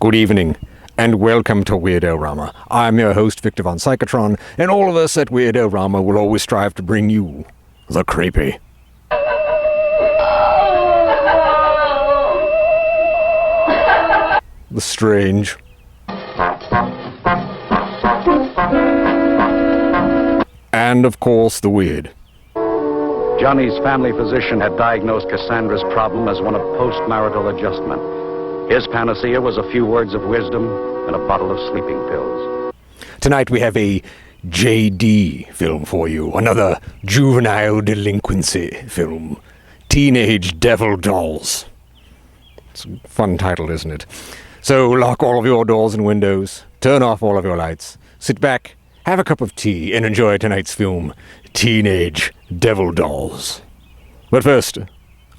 Good evening, and welcome to Weird-O-Rama. I'm your host, Victor von Psychotron, and all of us at Weird-O-Rama will always strive to bring you the creepy, the strange, and of course, the weird. Johnny's family physician had diagnosed Cassandra's problem as one of post-marital adjustment. His panacea was a few words of wisdom and a bottle of sleeping pills. Tonight we have a JD film for you, another juvenile delinquency film. Teenage Devil Dolls. It's a fun title, isn't it? So lock all of your doors and windows, turn off all of your lights, sit back, have a cup of tea, and enjoy tonight's film, Teenage Devil Dolls. But first,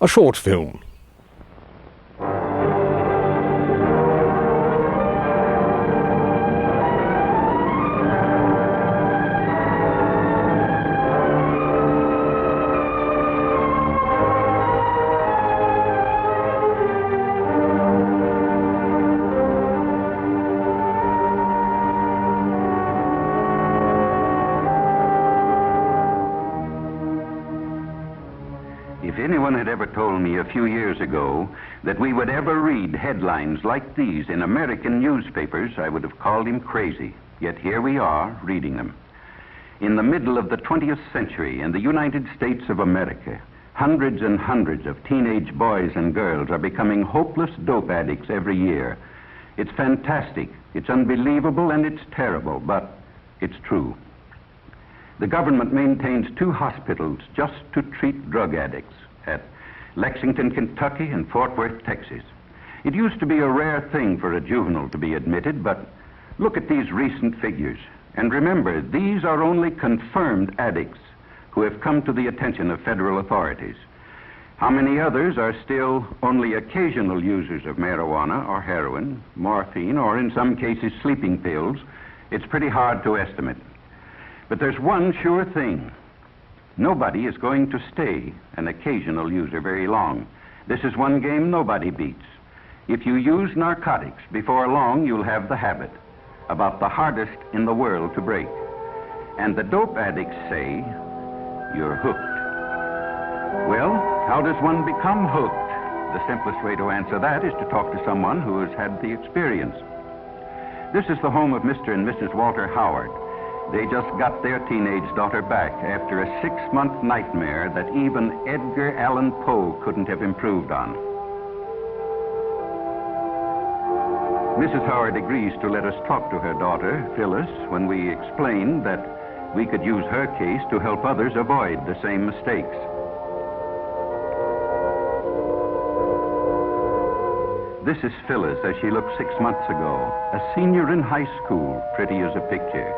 a short film. If anyone had ever told me a few years ago that we would ever read headlines like these in American newspapers, I would have called him crazy. Yet here we are, reading them. In the middle of the 20th century, in the United States of America, hundreds and hundreds of teenage boys and girls are becoming hopeless dope addicts every year. It's fantastic, it's unbelievable, and it's terrible, but it's true. The government maintains 2 hospitals just to treat drug addicts at Lexington, Kentucky and Fort Worth, Texas. It used to be a rare thing for a juvenile to be admitted, but look at these recent figures. And remember, these are only confirmed addicts who have come to the attention of federal authorities. How many others are still only occasional users of marijuana or heroin, morphine, or in some cases sleeping pills? It's pretty hard to estimate. But there's one sure thing. Nobody is going to stay an occasional user very long. This is one game nobody beats. If you use narcotics, before long you'll have the habit, about the hardest in the world to break. And the dope addicts say, you're hooked. Well, how does one become hooked? The simplest way to answer that is to talk to someone who has had the experience. This is the home of Mr. and Mrs. Walter Howard. They just got their teenage daughter back after a 6-month nightmare that even Edgar Allan Poe couldn't have improved on. Mrs. Howard agrees to let us talk to her daughter, Phyllis, when we explain that we could use her case to help others avoid the same mistakes. This is Phyllis as she looked 6 months ago, a senior in high school, pretty as a picture.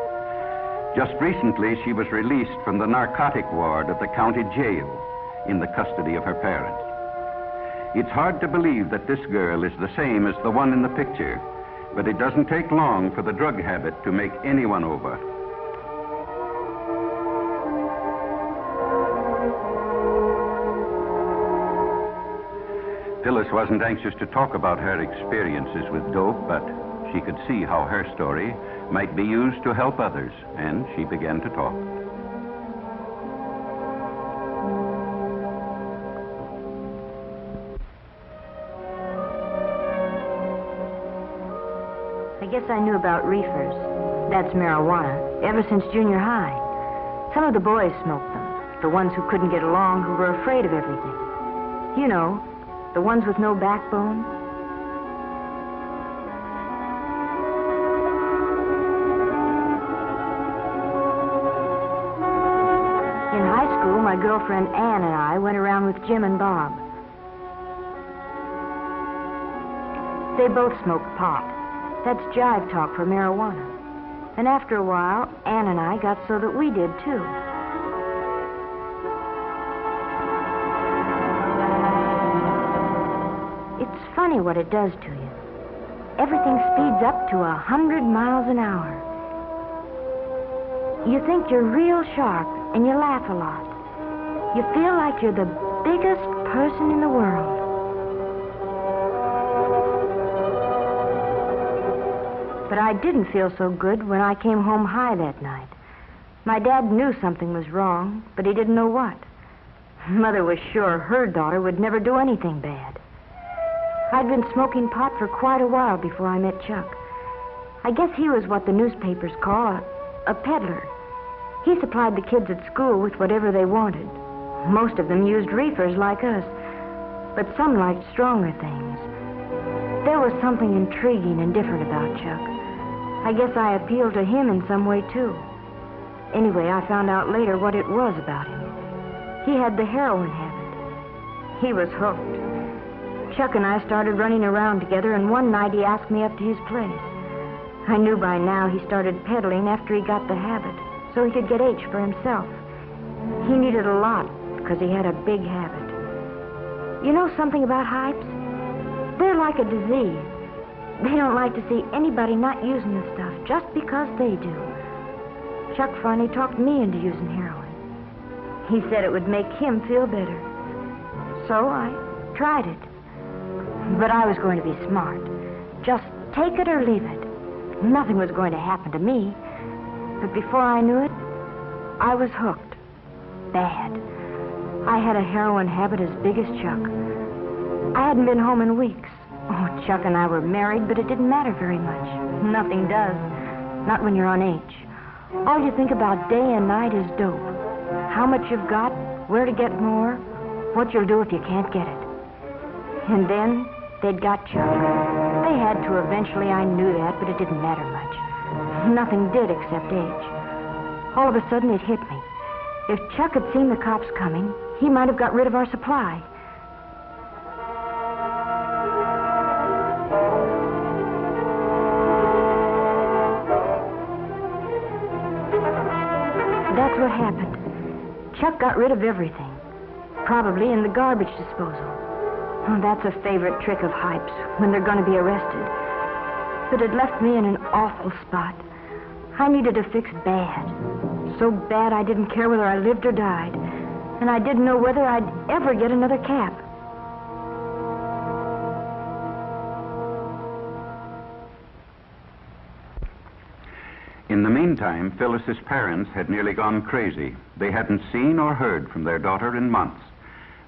Just recently, she was released from the narcotic ward of the county jail in the custody of her parents. It's hard to believe that this girl is the same as the one in the picture, but it doesn't take long for the drug habit to make anyone over. Phyllis wasn't anxious to talk about her experiences with dope, but she could see how her story might be used to help others, and she began to talk. I guess I knew about reefers, that's marijuana, ever since junior high. Some of the boys smoked them, the ones who couldn't get along, who were afraid of everything. You know, the ones with no backbone. My girlfriend Ann and I went around with Jim and Bob. They both smoked pot. That's jive talk for marijuana. And after a while, Ann and I got so that we did too. It's funny what it does to you. Everything speeds up to 100 miles an hour. You think you're real sharp and you laugh a lot. You feel like you're the biggest person in the world. But I didn't feel so good when I came home high that night. My dad knew something was wrong, but he didn't know what. Mother was sure her daughter would never do anything bad. I'd been smoking pot for quite a while before I met Chuck. I guess he was what the newspapers call a peddler. He supplied the kids at school with whatever they wanted. Most of them used reefers like us, but some liked stronger things. There was something intriguing and different about Chuck. I guess I appealed to him in some way, too. Anyway, I found out later what it was about him. He had the heroin habit. He was hooked. Chuck and I started running around together, and one night he asked me up to his place. I knew by now he started peddling after he got the habit, so he could get H for himself. He needed a lot because he had a big habit. You know something about hypes? They're like a disease. They don't like to see anybody not using the stuff just because they do. Chuck finally talked me into using heroin. He said it would make him feel better. So I tried it. But I was going to be smart. Just take it or leave it. Nothing was going to happen to me. But before I knew it, I was hooked. Bad. I had a heroin habit as big as Chuck. I hadn't been home in weeks. Oh, Chuck and I were married, but it didn't matter very much. Nothing does. Not when you're on H. All you think about day and night is dope. How much you've got, where to get more, what you'll do if you can't get it. And then they'd got Chuck. They had to eventually, I knew that, but it didn't matter much. Nothing did except H. All of a sudden it hit me. If Chuck had seen the cops coming, he might have got rid of our supply. That's what happened. Chuck got rid of everything. Probably in the garbage disposal. Oh, that's a favorite trick of hypes when they're going to be arrested. But it left me in an awful spot. I needed a fix bad. So bad I didn't care whether I lived or died. And I didn't know whether I'd ever get another cap. In the meantime, Phyllis's parents had nearly gone crazy. They hadn't seen or heard from their daughter in months.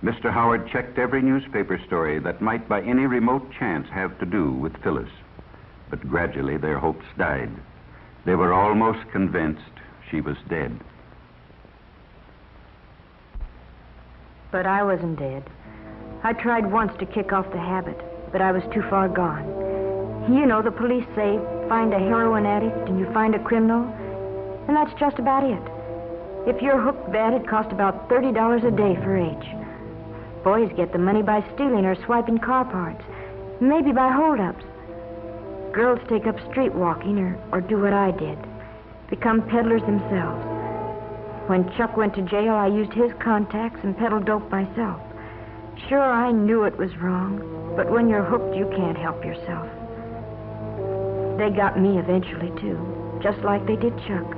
Mr. Howard checked every newspaper story that might by any remote chance have to do with Phyllis. But gradually their hopes died. They were almost convinced she was dead. But I wasn't dead. I tried once to kick off the habit, but I was too far gone. You know, the police say, find a heroin addict and you find a criminal, and that's just about it. If you're hooked bad, it costs about $30 a day for H. Boys get the money by stealing or swiping car parts, maybe by holdups. Girls take up street walking or do what I did, become peddlers themselves. When Chuck went to jail, I used his contacts and peddled dope myself. Sure, I knew it was wrong, but when you're hooked, you can't help yourself. They got me eventually, too, just like they did Chuck.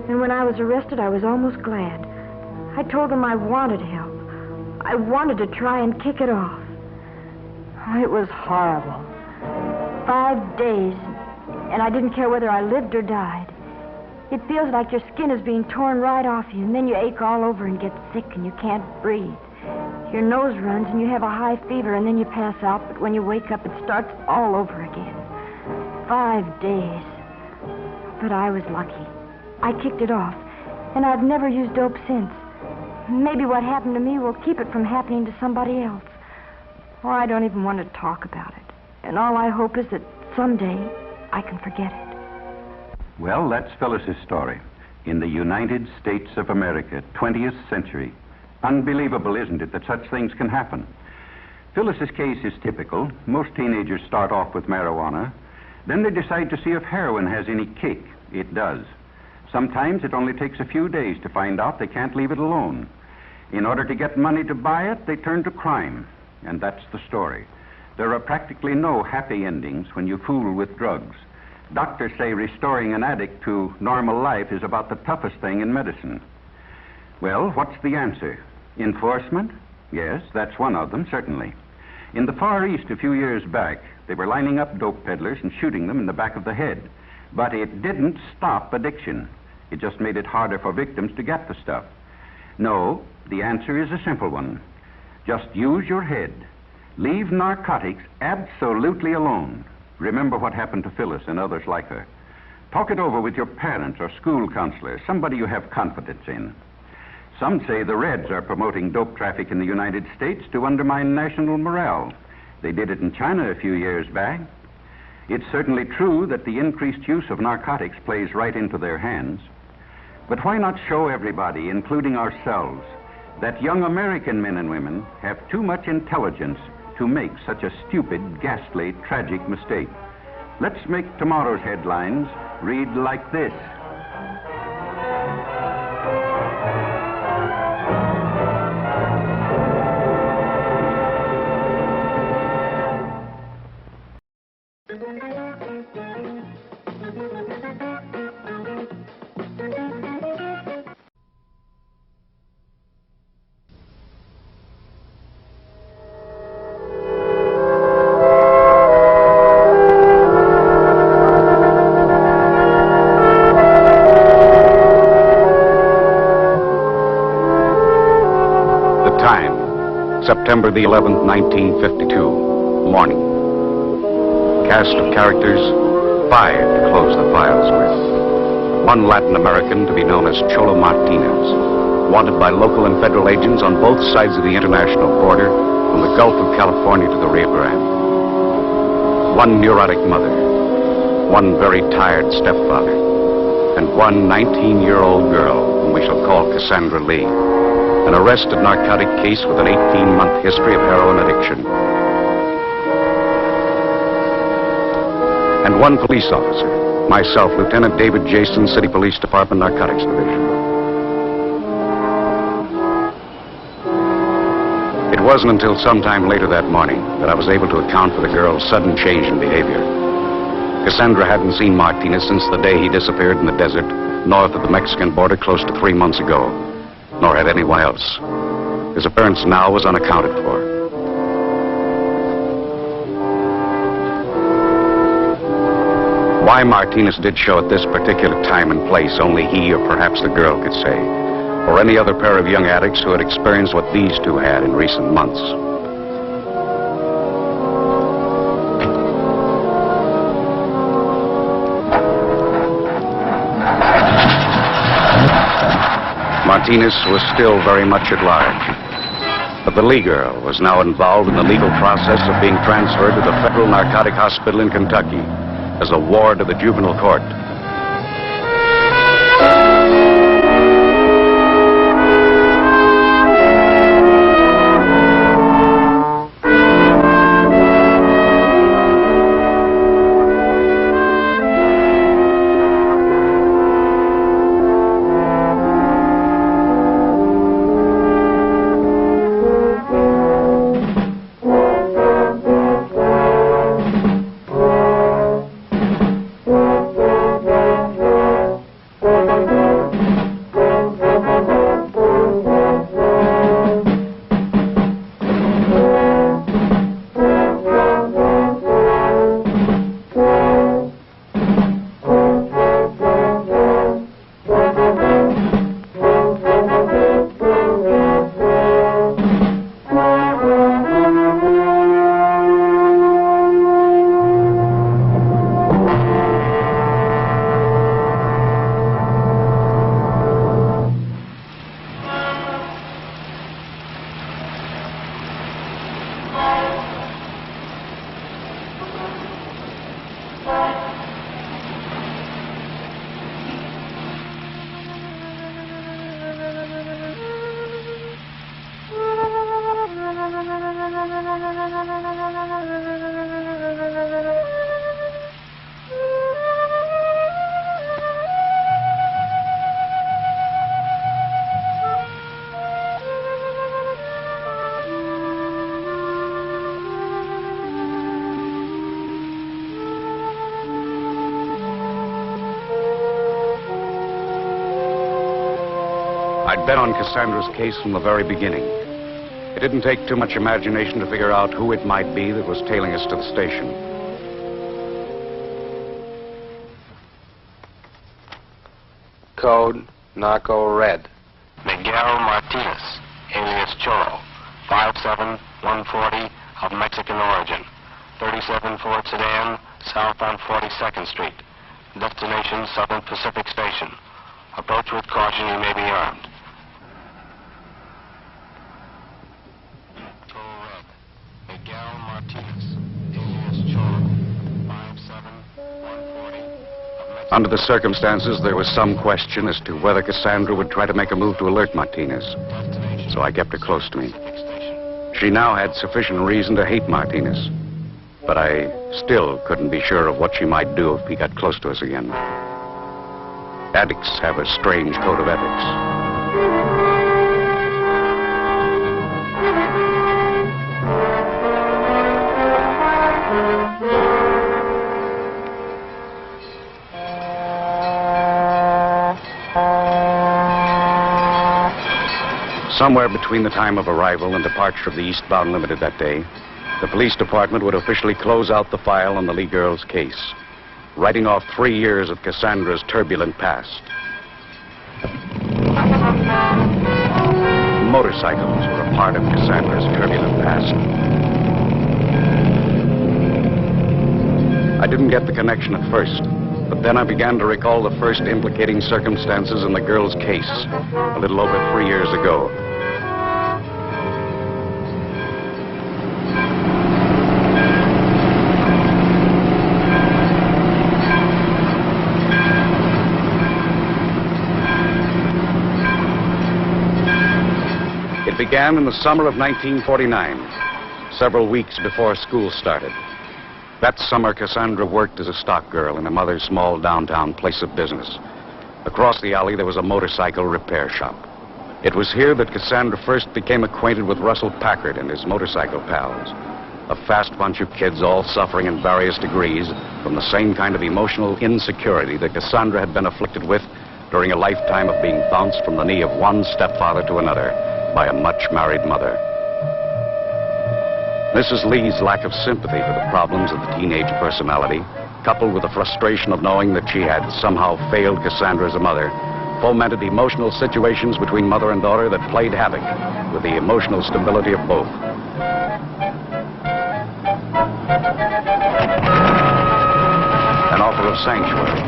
And when I was arrested, I was almost glad. I told them I wanted help. I wanted to try and kick it off. Oh, it was horrible. 5 days, and I didn't care whether I lived or died. It feels like your skin is being torn right off you, and then you ache all over and get sick and you can't breathe. Your nose runs and you have a high fever, and then you pass out, but when you wake up, it starts all over again. 5 days. But I was lucky. I kicked it off, and I've never used dope since. Maybe what happened to me will keep it from happening to somebody else. Or I don't even want to talk about it. And all I hope is that someday I can forget it. Well, that's Phyllis's story. In the United States of America, 20th century. Unbelievable, isn't it, that such things can happen? Phyllis's case is typical. Most teenagers start off with marijuana. Then they decide to see if heroin has any kick. It does. Sometimes it only takes a few days to find out they can't leave it alone. In order to get money to buy it, they turn to crime. And that's the story. There are practically no happy endings when you fool with drugs. Doctors say restoring an addict to normal life is about the toughest thing in medicine. Well, what's the answer? Enforcement? Yes, that's one of them, certainly. In the Far East a few years back, they were lining up dope peddlers and shooting them in the back of the head. But it didn't stop addiction. It just made it harder for victims to get the stuff. No, the answer is a simple one. Just use your head. Leave narcotics absolutely alone. Remember what happened to Phyllis and others like her. Talk it over with your parents or school counselor, somebody you have confidence in. Some say the Reds are promoting dope traffic in the United States to undermine national morale. They did it in China a few years back. It's certainly true that the increased use of narcotics plays right into their hands. But why not show everybody, including ourselves, that young American men and women have too much intelligence to make such a stupid, ghastly, tragic mistake? Let's make tomorrow's headlines read like this. September the 11th, 1952, morning. Cast of characters, 5 to close the files with. One Latin American to be known as Cholo Martinez, wanted by local and federal agents on both sides of the international border, from the Gulf of California to the Rio Grande. One neurotic mother, one very tired stepfather, and one 19-year-old girl whom we shall call Cassandra Lee. An arrested narcotic case with an 18-month history of heroin addiction. And one police officer, myself, Lieutenant David Jason, City Police Department, Narcotics Division. It wasn't until sometime later that morning that I was able to account for the girl's sudden change in behavior. Cassandra hadn't seen Martinez since the day he disappeared in the desert north of the Mexican border close to 3 months ago. Nor had anyone else. His appearance now was unaccounted for. Why Martinez did show at this particular time and place, only he or perhaps the girl could say, or any other pair of young addicts who had experienced what these two had in recent months. Martinez was still very much at large. But the Lee girl was now involved in the legal process of being transferred to the Federal Narcotic Hospital in Kentucky as a ward of the juvenile court. I'd been on Cassandra's case from the very beginning. It didn't take too much imagination to figure out who it might be that was tailing us to the station. Code Narco Red. Miguel Martinez, alias Choro, 5'7", 140, of Mexican origin. 37 Ford sedan, south on 42nd Street. Destination Southern Pacific Station. Approach with caution, you may be armed. Choro Red. Miguel Martinez, alias Choro, 5'7", 140, of Mexican. Under the circumstances, there was some question as to whether Cassandra would try to make a move to alert Martinez. So I kept her close to me. She now had sufficient reason to hate Martinez. But I still couldn't be sure of what she might do if he got close to us again. Addicts have a strange code of ethics. Somewhere between the time of arrival and departure of the eastbound limited that day, the police department would officially close out the file on the Lee girl's case, writing off 3 years of Cassandra's turbulent past. Motorcycles were a part of Cassandra's turbulent past. I didn't get the connection at first, but then I began to recall the first implicating circumstances in the girl's case, a little over 3 years ago. It began in the summer of 1949, several weeks before school started. That summer, Cassandra worked as a stock girl in her mother's small downtown place of business. Across the alley, there was a motorcycle repair shop. It was here that Cassandra first became acquainted with Russell Packard and his motorcycle pals, a fast bunch of kids all suffering in various degrees from the same kind of emotional insecurity that Cassandra had been afflicted with during a lifetime of being bounced from the knee of one stepfather to another by a much-married mother. Mrs. Lee's lack of sympathy for the problems of the teenage personality, coupled with the frustration of knowing that she had somehow failed Cassandra as a mother, fomented emotional situations between mother and daughter that played havoc with the emotional stability of both. An offer of sanctuary,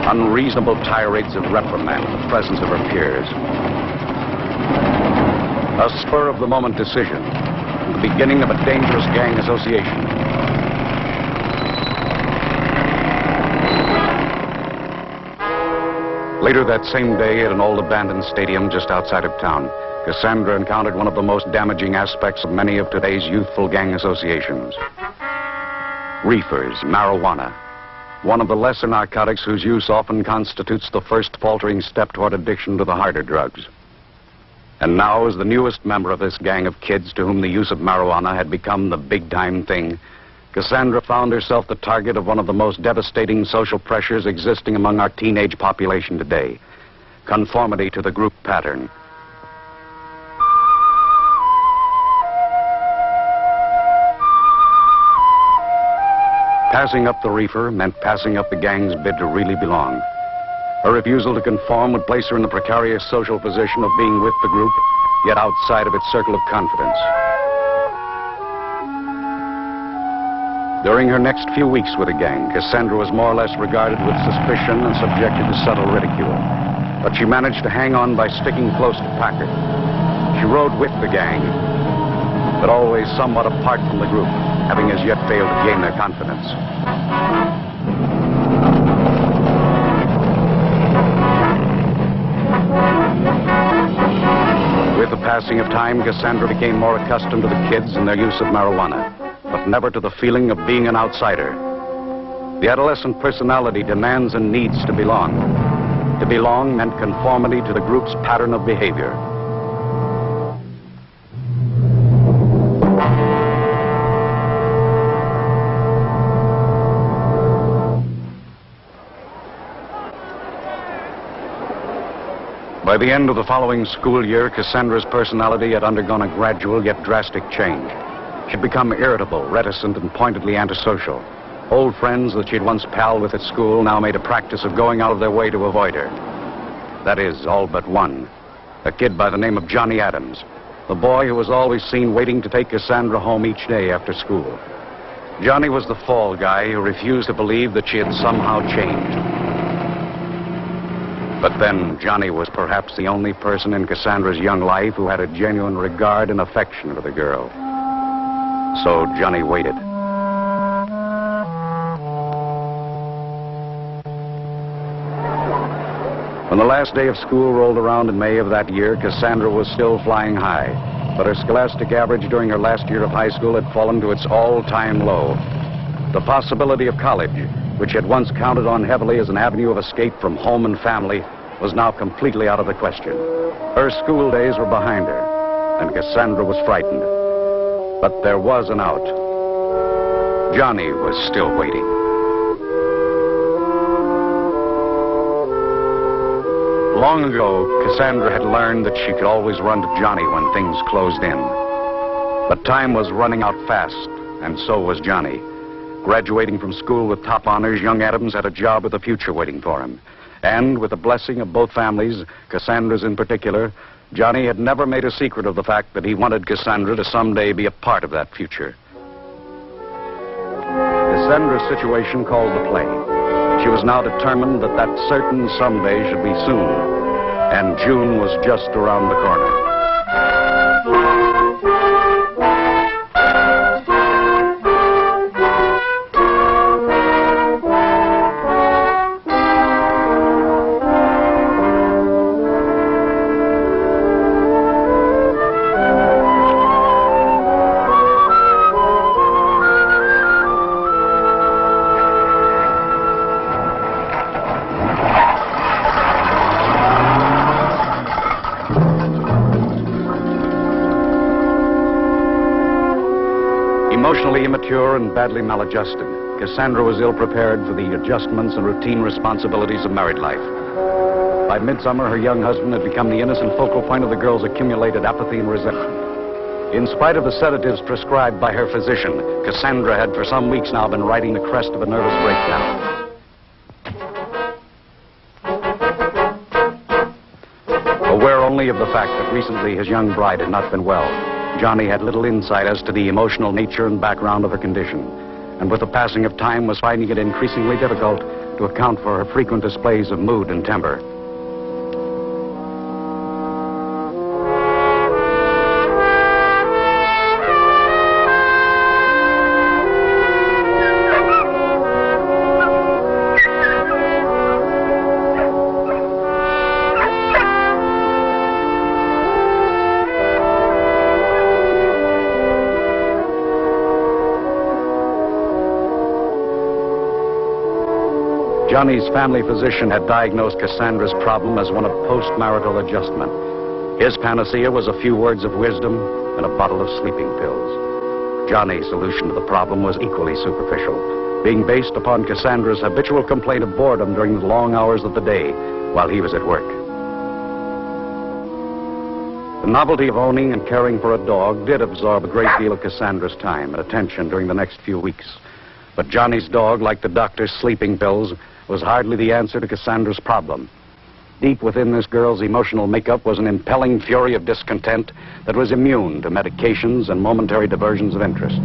unreasonable tirades of reprimand in the presence of her peers, a spur-of-the-moment decision, the beginning of a dangerous gang association. Later that same day, at an old abandoned stadium just outside of town, Cassandra encountered one of the most damaging aspects of many of today's youthful gang associations. Reefers, marijuana, one of the lesser narcotics whose use often constitutes the first faltering step toward addiction to the harder drugs. And now, as the newest member of this gang of kids to whom the use of marijuana had become the big-time thing, Cassandra found herself the target of one of the most devastating social pressures existing among our teenage population today: conformity to the group pattern. Passing up the reefer meant passing up the gang's bid to really belong. Her refusal to conform would place her in the precarious social position of being with the group, yet outside of its circle of confidence. During her next few weeks with the gang, Cassandra was more or less regarded with suspicion and subjected to subtle ridicule. But she managed to hang on by sticking close to Packard. She rode with the gang, but always somewhat apart from the group, having as yet failed to gain their confidence. With the passing of time, Cassandra became more accustomed to the kids and their use of marijuana, but never to the feeling of being an outsider. The adolescent personality demands and needs to belong. To belong meant conformity to the group's pattern of behavior. By the end of the following school year, Cassandra's personality had undergone a gradual yet drastic change. She'd become irritable, reticent, and pointedly antisocial. Old friends that she'd once palled with at school now made a practice of going out of their way to avoid her. That is, all but one. A kid by the name of Johnny Adams. The boy who was always seen waiting to take Cassandra home each day after school. Johnny was the fall guy who refused to believe that she had somehow changed. But then, Johnny was perhaps the only person in Cassandra's young life who had a genuine regard and affection for the girl. So Johnny waited. When the last day of school rolled around in May of that year, Cassandra was still flying high. But her scholastic average during her last year of high school had fallen to its all-time low. The possibility of college, which had once counted on heavily as an avenue of escape from home and family, was now completely out of the question. Her school days were behind her, and Cassandra was frightened. But there was an out. Johnny was still waiting. Long ago, Cassandra had learned that she could always run to Johnny when things closed in. But time was running out fast, and so was Johnny. Graduating from school with top honors, young Adams had a job with a future waiting for him. And with the blessing of both families, Cassandra's in particular, Johnny had never made a secret of the fact that he wanted Cassandra to someday be a part of that future. Cassandra's situation called the play. She was now determined that that certain someday should be soon, and June was just around the corner. Emotionally immature and badly maladjusted, Cassandra was ill-prepared for the adjustments and routine responsibilities of married life. By midsummer, her young husband had become the innocent focal point of the girl's accumulated apathy and resentment. In spite of the sedatives prescribed by her physician, Cassandra had for some weeks now been riding the crest of a nervous breakdown. Aware only of the fact that recently his young bride had not been well, Johnny had little insight as to the emotional nature and background of her condition, and with the passing of time was finding it increasingly difficult to account for her frequent displays of mood and temper. Johnny's family physician had diagnosed Cassandra's problem as one of post-marital adjustment. His panacea was a few words of wisdom and a bottle of sleeping pills. Johnny's solution to the problem was equally superficial, being based upon Cassandra's habitual complaint of boredom during the long hours of the day while he was at work. The novelty of owning and caring for a dog did absorb a great deal of Cassandra's time and attention during the next few weeks. But Johnny's dog, like the doctor's sleeping pills, was hardly the answer to Cassandra's problem. Deep within this girl's emotional makeup was an impelling fury of discontent that was immune to medications and momentary diversions of interest.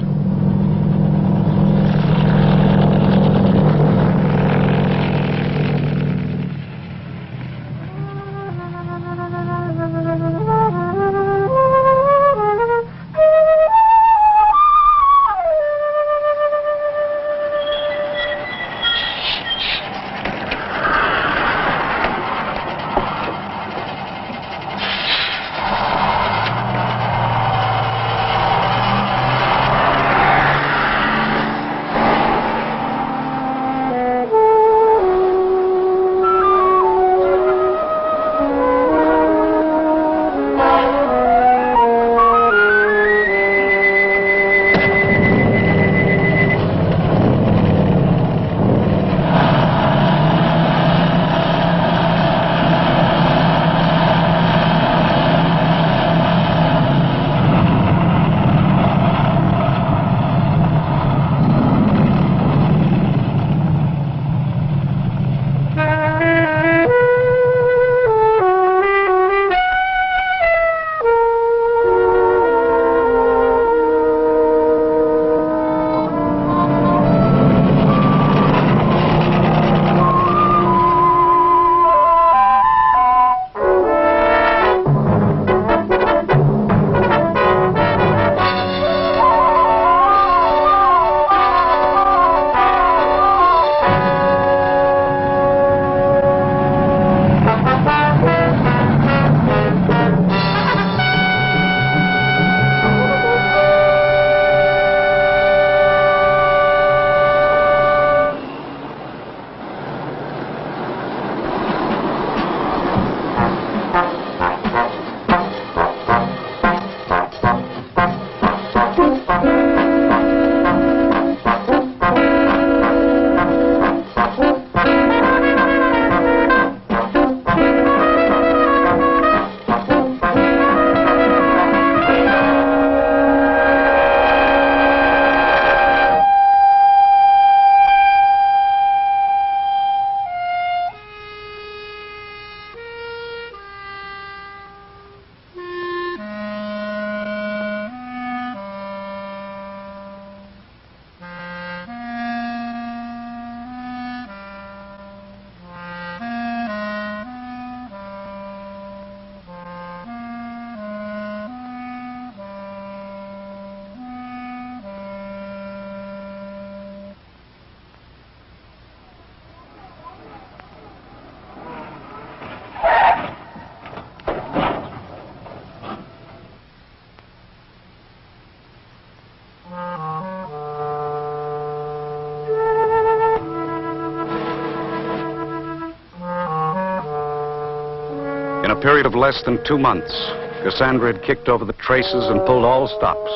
period of less than 2 months, Cassandra had kicked over the traces and pulled all stops.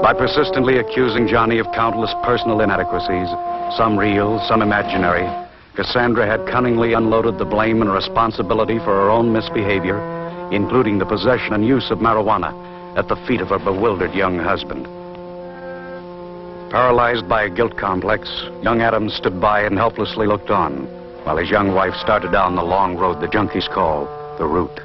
By persistently accusing Johnny of countless personal inadequacies, some real, some imaginary, Cassandra had cunningly unloaded the blame and responsibility for her own misbehavior, including the possession and use of marijuana, at the feet of her bewildered young husband. Paralyzed by a guilt complex, young Adams stood by and helplessly looked on, while his young wife started down the long road the junkies call the route.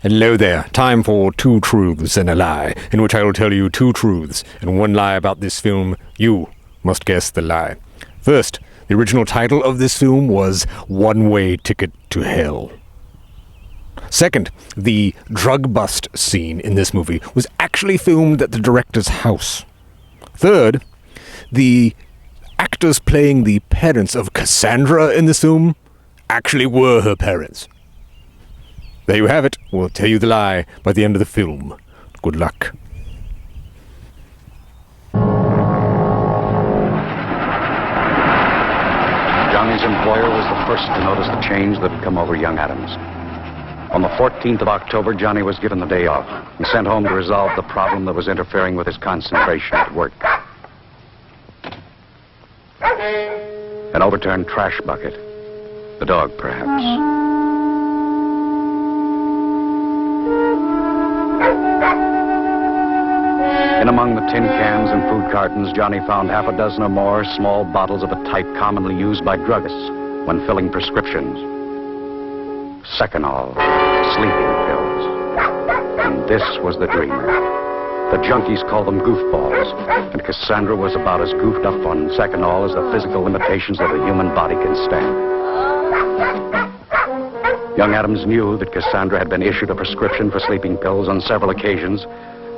Hello there. Time for Two Truths and a Lie, in which I will tell you 2 truths and 1 lie about this film. You must guess the lie. First, the original title of this film was One-Way Ticket to Hell. Second, the drug bust scene in this movie was actually filmed at the director's house. Third, the actors playing the parents of Cassandra in this film actually were her parents. There you have it. We'll tell you the lie by the end of the film. Good luck. Johnny's employer was the first to notice the change that had come over young Adams. On the 14th of October, Johnny was given the day off and sent home to resolve the problem that was interfering with his concentration at work. An overturned trash bucket. The dog, perhaps. In among the tin cans and food cartons, Johnny found half a dozen or more small bottles of a type commonly used by druggists when filling prescriptions. Seconal, sleeping pills. And this was the dreamer. The junkies call them goofballs, and Cassandra was about as goofed up on Seconal as the physical limitations of the human body can stand. Young Adams knew that Cassandra had been issued a prescription for sleeping pills on several occasions,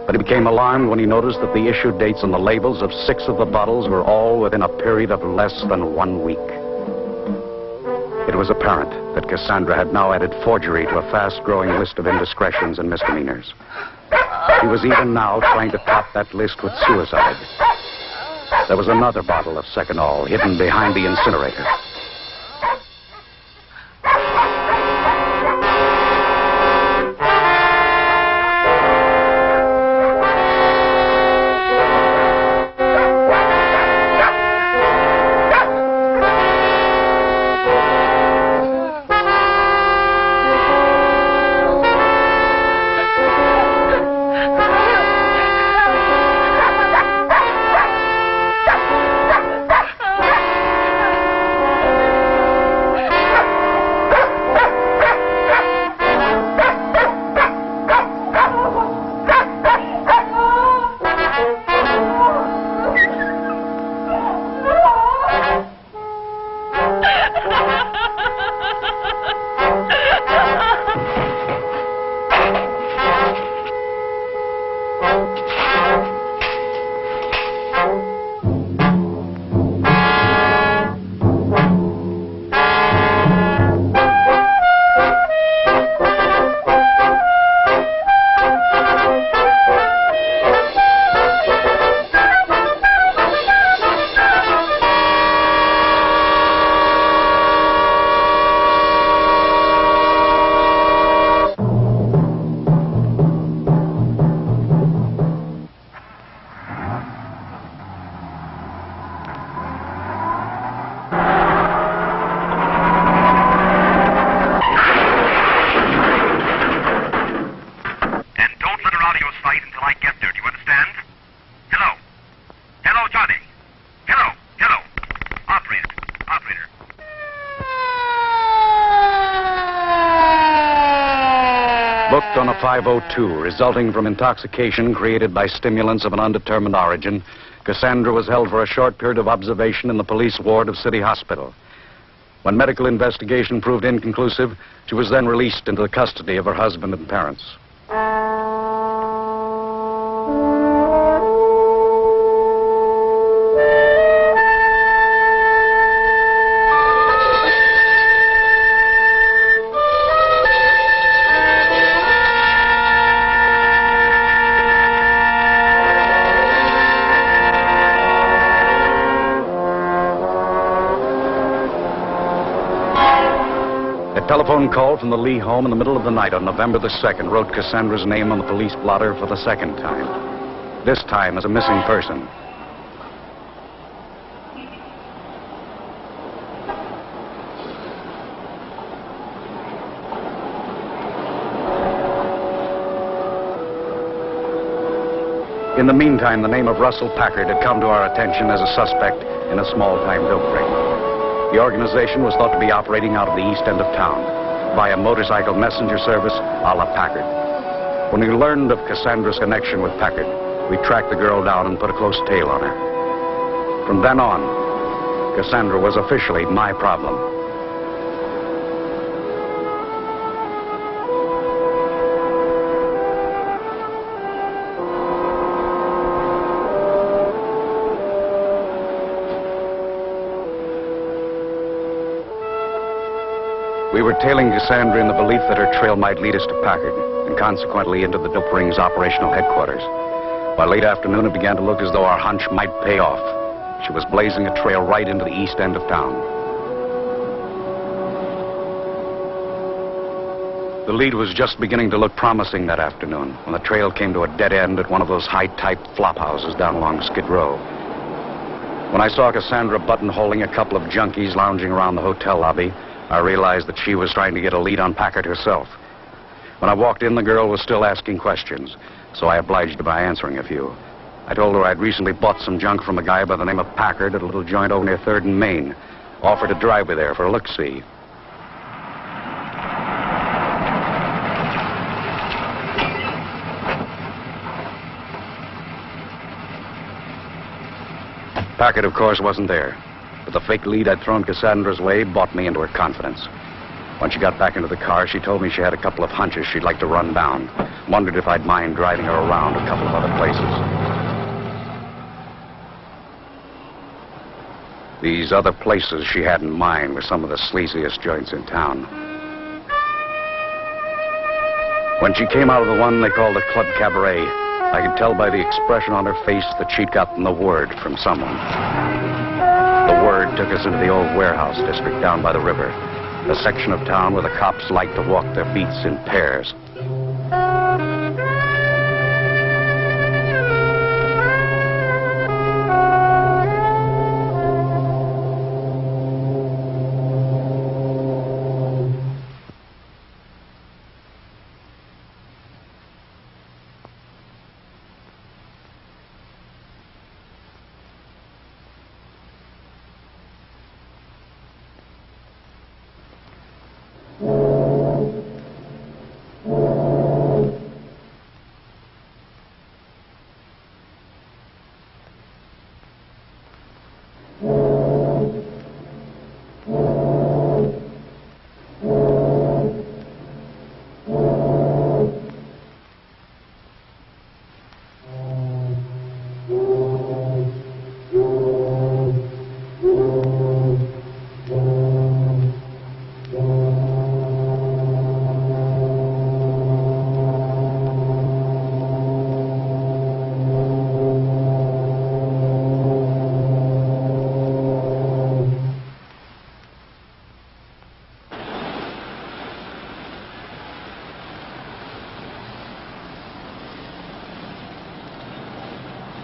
but he became alarmed when he noticed that the issue dates on the labels of 6 of the bottles were all within a period of less than 1 week. It was apparent that Cassandra had now added forgery to a fast-growing list of indiscretions and misdemeanors. He was even now trying to top that list with suicide. There was another bottle of Seconal hidden behind the incinerator. Booked on a 502, resulting from intoxication created by stimulants of an undetermined origin, Cassandra was held for a short period of observation in the police ward of City Hospital. When medical investigation proved inconclusive, she was then released into the custody of her husband and parents. phone call from the Lee home in the middle of the night on November the 2nd wrote Cassandra's name on the police blotter for the second time. This time as a missing person. In the meantime, the name of Russell Packard had come to our attention as a suspect in a small-time dope ring. The organization was thought to be operating out of the east end of town via motorcycle messenger service a la Packard. When we learned of Cassandra's connection with Packard, we tracked the girl down and put a close tail on her. From then on, Cassandra was officially my problem. We were tailing Cassandra in the belief that her trail might lead us to Packard, and consequently into the dope ring's operational headquarters. By late afternoon, it began to look as though our hunch might pay off. She was blazing a trail right into the east end of town. The lead was just beginning to look promising that afternoon when the trail came to a dead end at one of those high-type flop houses down along Skid Row. When I saw Cassandra buttonholing a couple of junkies lounging around the hotel lobby, I realized that she was trying to get a lead on Packard herself. When I walked in, the girl was still asking questions, so I obliged her by answering a few. I told her I'd recently bought some junk from a guy by the name of Packard at a little joint over near 3rd and Main. Offered to drive me there for a look-see. Packard, of course, wasn't there. But the fake lead I'd thrown Cassandra's way bought me into her confidence. When she got back into the car, she told me she had a couple of hunches she'd like to run down. Wondered if I'd mind driving her around a couple of other places. These other places she had in mind were some of the sleaziest joints in town. When she came out of the one they called a Club Cabaret, I could tell by the expression on her face that she'd gotten the word from someone. The word took us into the old warehouse district down by the river, a section of town where the cops like to walk their beats in pairs.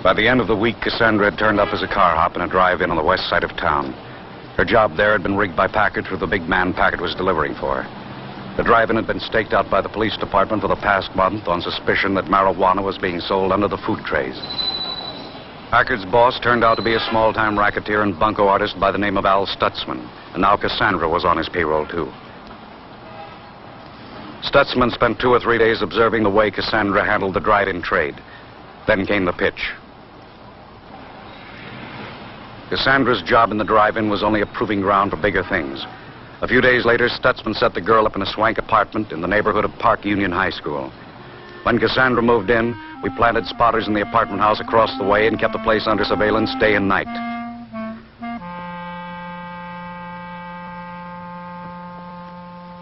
By the end of the week, Cassandra had turned up as a car hop in a drive-in on the west side of town. Her job there had been rigged by Packard for the big man Packard was delivering for. The drive-in had been staked out by the police department for the past month on suspicion that marijuana was being sold under the food trays. Packard's boss turned out to be a small-time racketeer and bunco artist by the name of Al Stutzman, and now Cassandra was on his payroll, too. Stutzman spent 2 or 3 days observing the way Cassandra handled the drive-in trade. Then came the pitch. Cassandra's job in the drive-in was only a proving ground for bigger things. A few days later, Stutzman set the girl up in a swank apartment in the neighborhood of Park Union High School. When Cassandra moved in, we planted spotters in the apartment house across the way and kept the place under surveillance day and night.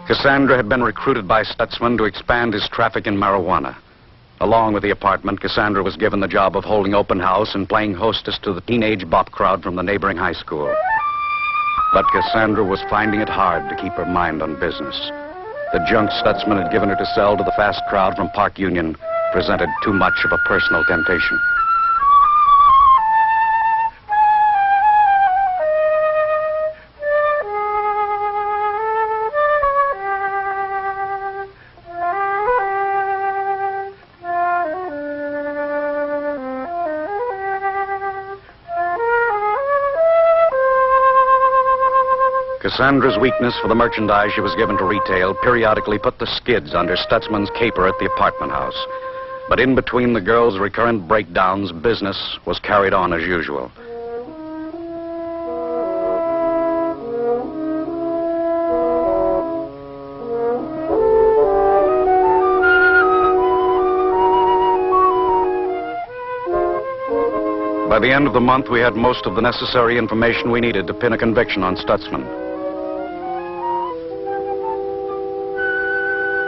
Cassandra had been recruited by Stutzman to expand his traffic in marijuana. Along with the apartment, Cassandra was given the job of holding open house and playing hostess to the teenage bop crowd from the neighboring high school. But Cassandra was finding it hard to keep her mind on business. The junk Stutzman had given her to sell to the fast crowd from Park Union presented too much of a personal temptation. Cassandra's weakness for the merchandise she was given to retail periodically put the skids under Stutzman's caper at the apartment house. But in between the girl's recurrent breakdowns, business was carried on as usual. By the end of the month, we had most of the necessary information we needed to pin a conviction on Stutzman.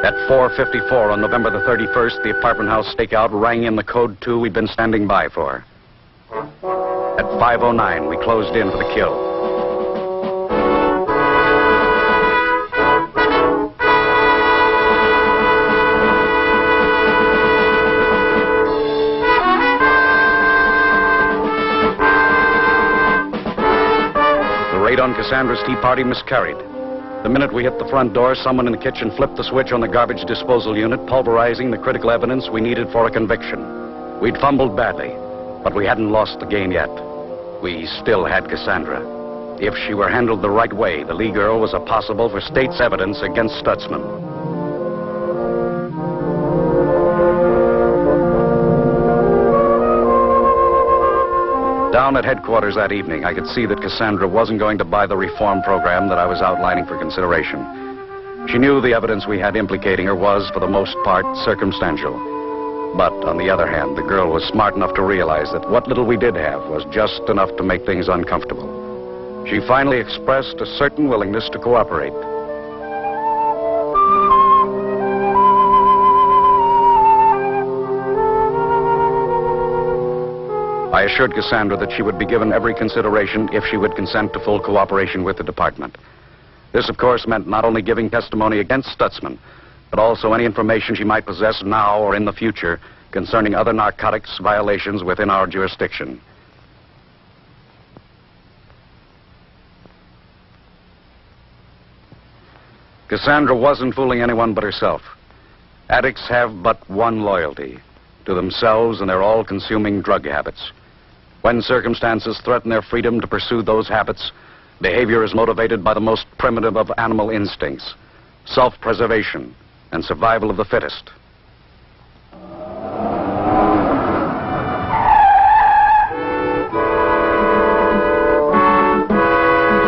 At 4:54 on November the 31st, the apartment house stakeout rang in the code 2 we'd been standing by for. At 5:09, we closed in for the kill. The raid on Cassandra's tea party miscarried. The minute we hit the front door, someone in the kitchen flipped the switch on the garbage disposal unit, pulverizing the critical evidence we needed for a conviction. We'd fumbled badly, but we hadn't lost the game yet. We still had Cassandra. If she were handled the right way, the Lee girl was a possible for state's evidence against Stutzman. Down at headquarters that evening, I could see that Cassandra wasn't going to buy the reform program that I was outlining for consideration. She knew the evidence we had implicating her was, for the most part, circumstantial. But, on the other hand, the girl was smart enough to realize that what little we did have was just enough to make things uncomfortable. She finally expressed a certain willingness to cooperate. I assured Cassandra that she would be given every consideration if she would consent to full cooperation with the department. This, of course, meant not only giving testimony against Stutzman, but also any information she might possess now or in the future concerning other narcotics violations within our jurisdiction. Cassandra wasn't fooling anyone but herself. Addicts have but one loyalty, to themselves and their all-consuming drug habits. When circumstances threaten their freedom to pursue those habits, behavior is motivated by the most primitive of animal instincts, self-preservation and survival of the fittest.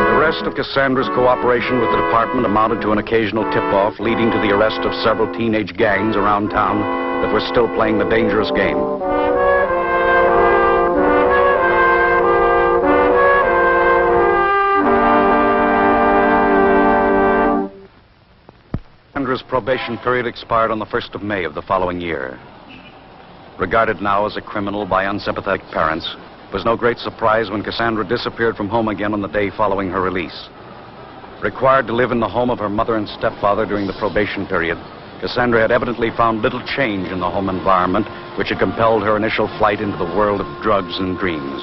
The rest of Cassandra's cooperation with the department amounted to an occasional tip-off leading to the arrest of several teenage gangs around town that were still playing the dangerous game. Cassandra's probation period expired on the 1st of May of the following year. Regarded now as a criminal by unsympathetic parents, it was no great surprise when Cassandra disappeared from home again on the day following her release. Required to live in the home of her mother and stepfather during the probation period, Cassandra had evidently found little change in the home environment which had compelled her initial flight into the world of drugs and dreams.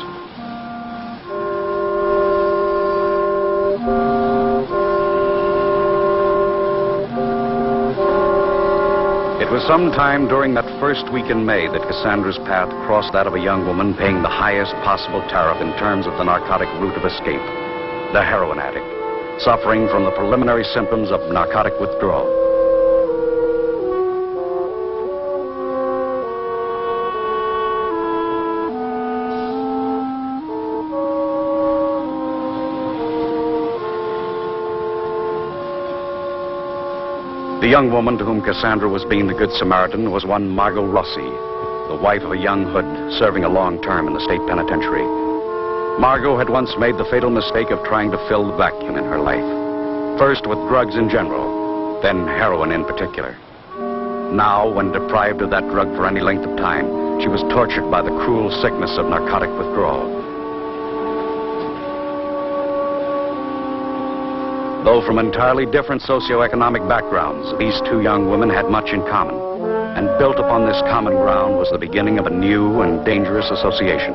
It was sometime during that first week in May that Cassandra's path crossed that of a young woman paying the highest possible tariff in terms of the narcotic route of escape, the heroin addict, suffering from the preliminary symptoms of narcotic withdrawal. The young woman to whom Cassandra was being the Good Samaritan was one Margot Rossi, the wife of a young hood serving a long term in the state penitentiary. Margot had once made the fatal mistake of trying to fill the vacuum in her life. First with drugs in general, then heroin in particular. Now, when deprived of that drug for any length of time, she was tortured by the cruel sickness of narcotic withdrawal. Though from entirely different socioeconomic backgrounds, these two young women had much in common. And built upon this common ground was the beginning of a new and dangerous association.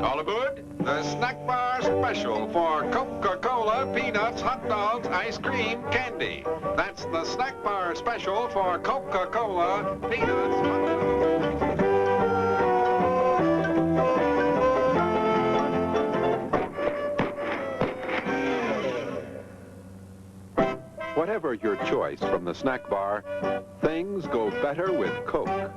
All aboard the snack bar special for Coca-Cola, peanuts, hot dogs, ice cream, candy. That's the snack bar special for Coca-Cola, peanuts, hot dogs. Whatever your choice from the snack bar, things go better with Coke.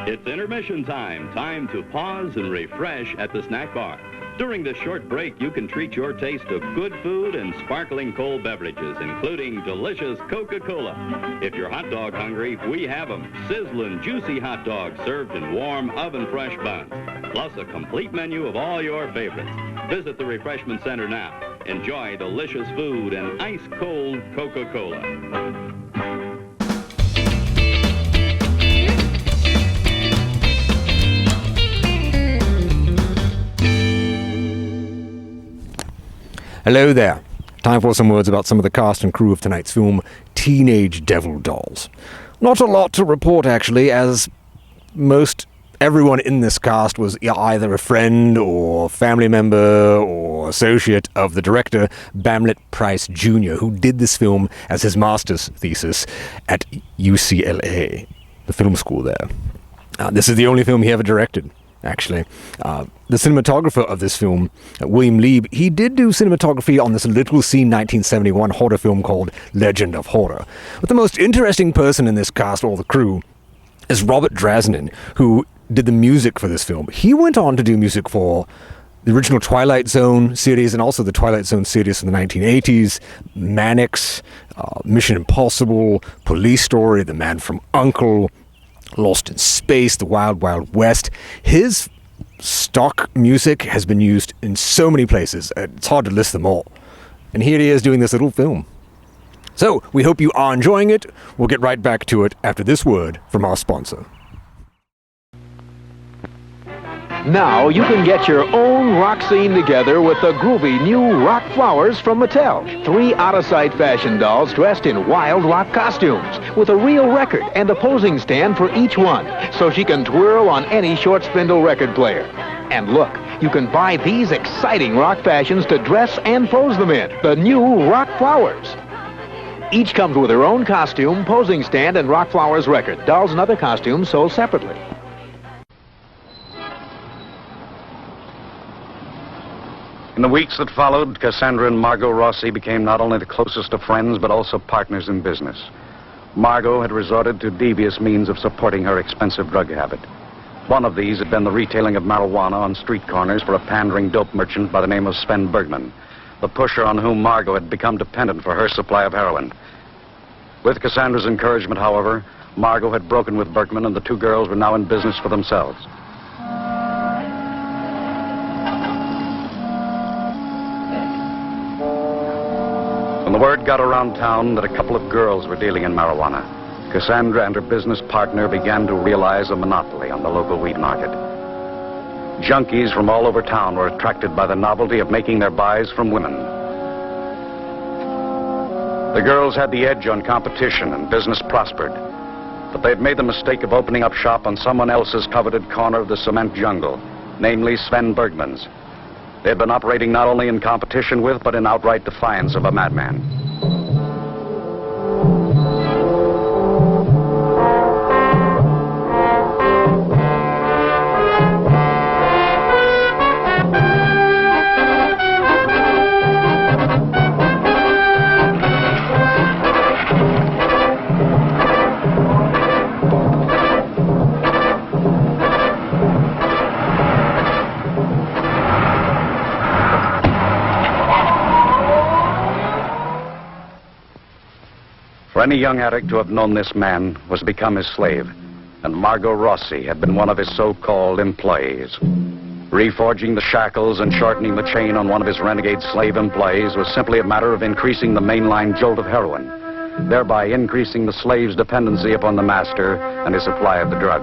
It's intermission time. Time to pause and refresh at the snack bar. During this short break, you can treat your taste of good food and sparkling cold beverages, including delicious Coca-Cola. If you're hot dog hungry, we have them. Sizzling, juicy hot dogs served in warm, oven-fresh buns. Plus a complete menu of all your favorites. Visit the refreshment center now. Enjoy delicious food and ice-cold Coca-Cola. Hello there. Time for some words about some of the cast and crew of tonight's film, Teenage Devil Dolls. Not a lot to report, actually, as everyone in this cast was either a friend or family member or associate of the director, Bamlet Price Jr., who did this film as his master's thesis at UCLA, the film school there. This is the only film he ever directed, actually. The cinematographer of this film, William Lieb, he did do cinematography on this Little Scene 1971 horror film called Legend of Horror. But the most interesting person in this cast, or the crew, is Robert Drasnin, who did the music for this film. He went on to do music for the original Twilight Zone series and also the Twilight Zone series from the 1980s, Mannix, Mission Impossible, Police Story, The Man from U.N.C.L.E., Lost in Space, The Wild Wild West. His stock music has been used in so many places, it's hard to list them all. And here he is doing this little film. So, we hope you are enjoying it. We'll get right back to it after this word from our sponsor. Now you can get your own rock scene together with the groovy new Rock Flowers from Mattel. 3 out-of-sight fashion dolls dressed in wild rock costumes with a real record and a posing stand for each one, so she can twirl on any short spindle record player. And look, you can buy these exciting rock fashions to dress and pose them in. The new Rock Flowers. Each comes with her own costume, posing stand, and Rock Flowers record. Dolls and other costumes sold separately. In the weeks that followed, Cassandra and Margot Rossi became not only the closest of friends, but also partners in business. Margot had resorted to devious means of supporting her expensive drug habit. One of these had been the retailing of marijuana on street corners for a pandering dope merchant by the name of Sven Bergman, the pusher on whom Margot had become dependent for her supply of heroin. With Cassandra's encouragement, however, Margot had broken with Berkman, and the two girls were now in business for themselves. When the word got around town that a couple of girls were dealing in marijuana, Cassandra and her business partner began to realize a monopoly on the local weed market. Junkies from all over town were attracted by the novelty of making their buys from women. The girls had the edge on competition and business prospered, but they had made the mistake of opening up shop on someone else's coveted corner of the cement jungle, namely Sven Bergman's. They had been operating not only in competition with, but in outright defiance of a madman. For any young addict to have known this man was to become his slave, and Margot Rossi had been one of his so-called employees. Reforging the shackles and shortening the chain on one of his renegade slave employees was simply a matter of increasing the mainline jolt of heroin, thereby increasing the slave's dependency upon the master and his supply of the drug.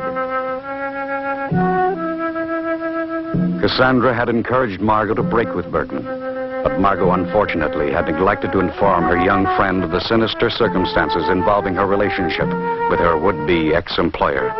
Cassandra had encouraged Margot to break with Berkman, but Margot, unfortunately, had neglected to inform her young friend of the sinister circumstances involving her relationship with her would-be ex-employer.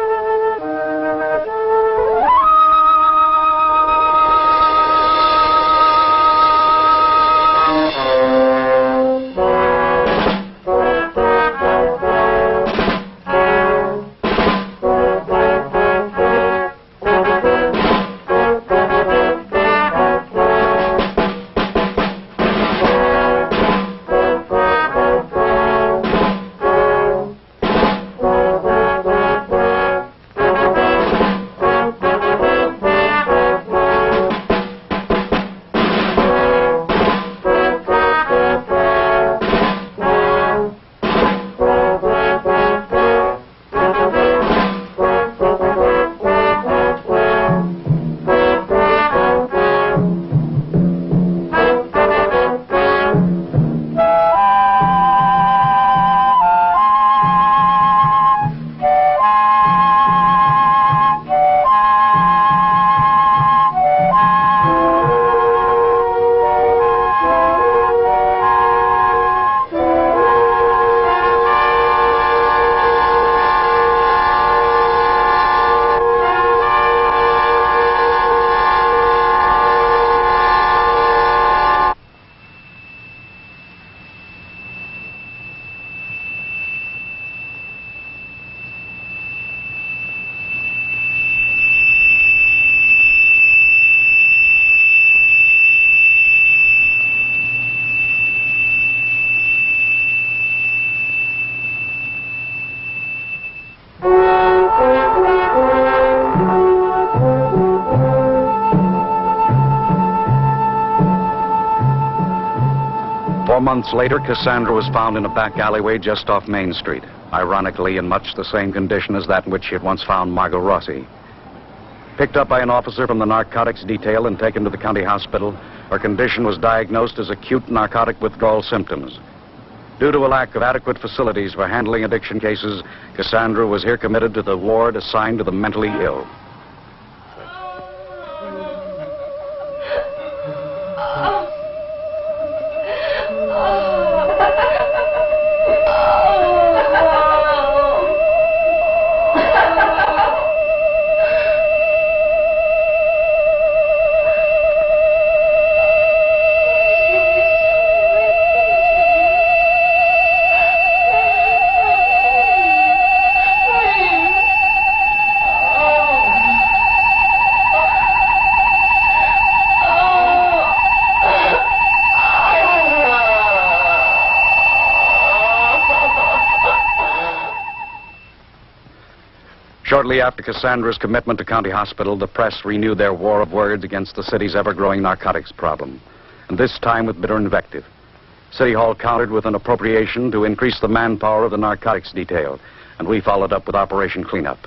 Months later, Cassandra was found in a back alleyway just off Main Street, ironically in much the same condition as that in which she had once found Margot Rossi. Picked up by an officer from the narcotics detail and taken to the county hospital, her condition was diagnosed as acute narcotic withdrawal symptoms. Due to a lack of adequate facilities for handling addiction cases, Cassandra was here committed to the ward assigned to the mentally ill. Shortly after Cassandra's commitment to County Hospital, the press renewed their war of words against the city's ever-growing narcotics problem, and this time with bitter invective. City Hall countered with an appropriation to increase the manpower of the narcotics detail, and we followed up with Operation Cleanup.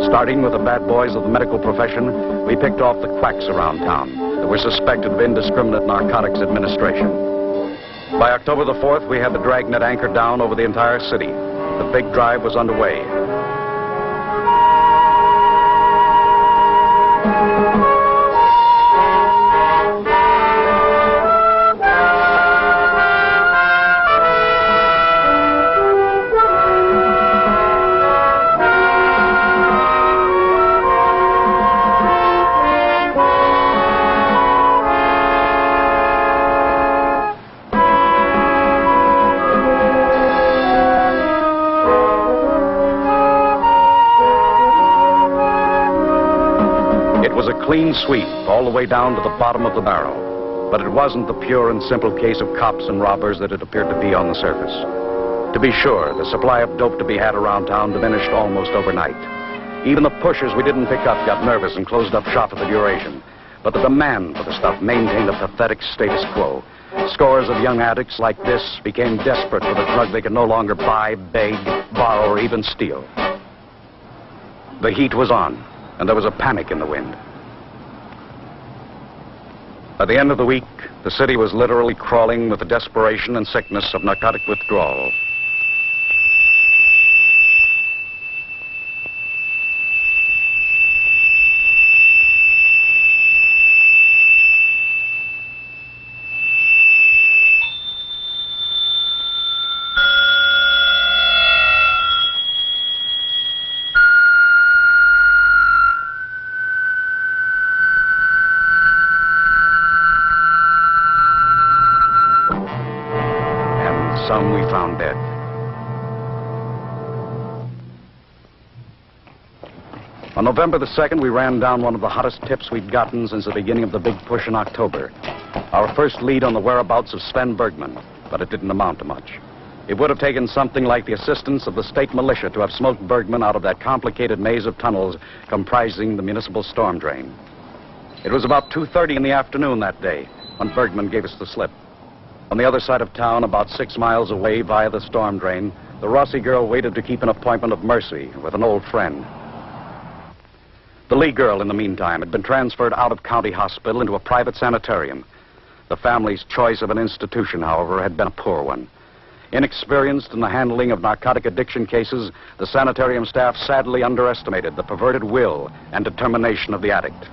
Starting with the bad boys of the medical profession, we picked off the quacks around town that were suspected of indiscriminate narcotics administration. By October the 4th, we had the dragnet anchored down over the entire city. The big drive was underway. Clean sweep all the way down to the bottom of the barrel. But it wasn't the pure and simple case of cops and robbers that it appeared to be on the surface. To be sure, the supply of dope to be had around town diminished almost overnight. Even the pushers we didn't pick up got nervous and closed up shop at the duration. But the demand for the stuff maintained a pathetic status quo. Scores of young addicts like this became desperate for the drug they could no longer buy, beg, borrow, or even steal. The heat was on, and there was a panic in the wind. By the end of the week, the city was literally crawling with the desperation and sickness of narcotic withdrawal. Some we found dead. On November the 2nd, we ran down one of the hottest tips we'd gotten since the beginning of the big push in October. Our first lead on the whereabouts of Sven Bergman, but it didn't amount to much. It would have taken something like the assistance of the state militia to have smoked Bergman out of that complicated maze of tunnels comprising the municipal storm drain. It was about 2:30 in the afternoon that day when Bergman gave us the slip. On the other side of town, about 6 miles away via the storm drain, the Rossi girl waited to keep an appointment of mercy with an old friend. The Lee girl, in the meantime, had been transferred out of county hospital into a private sanitarium. The family's choice of an institution, however, had been a poor one. Inexperienced in the handling of narcotic addiction cases, the sanitarium staff sadly underestimated the perverted will and determination of the addict.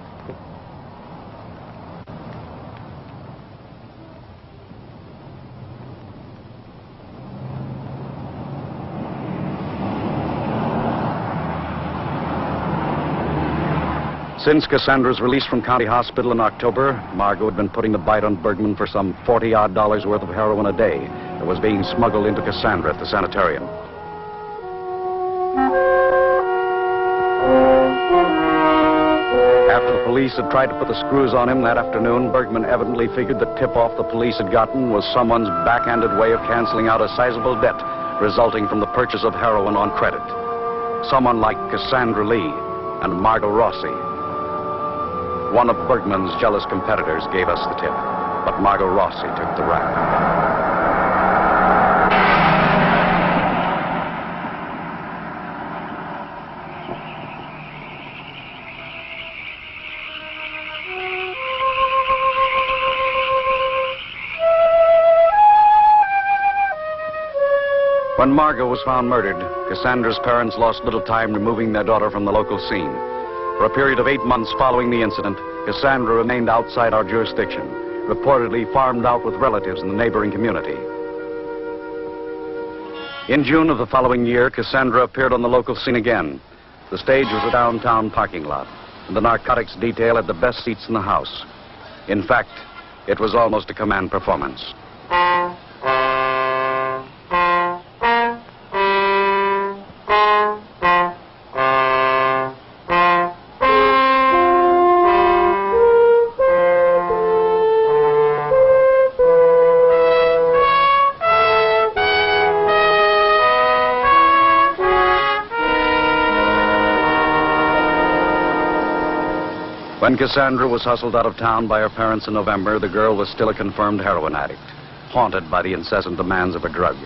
Since Cassandra's release from county hospital in October, Margot had been putting the bite on Bergman for some $40-odd worth of heroin a day that was being smuggled into Cassandra at the sanitarium. After the police had tried to put the screws on him that afternoon, Bergman evidently figured the tip-off the police had gotten was someone's backhanded way of canceling out a sizable debt resulting from the purchase of heroin on credit. Someone like Cassandra Lee and Margot Rossi. One of Bergman's jealous competitors gave us the tip, but Margot Rossi took the rap. When Margot was found murdered, Cassandra's parents lost little time removing their daughter from the local scene. For a period of 8 months following the incident, Cassandra remained outside our jurisdiction, reportedly farmed out with relatives in the neighboring community. In June of the following year, Cassandra appeared on the local scene again. The stage was a downtown parking lot, and the narcotics detail had the best seats in the house. In fact, it was almost a command performance. When Cassandra was hustled out of town by her parents in November, the girl was still a confirmed heroin addict. haunted by the incessant demands of her drug.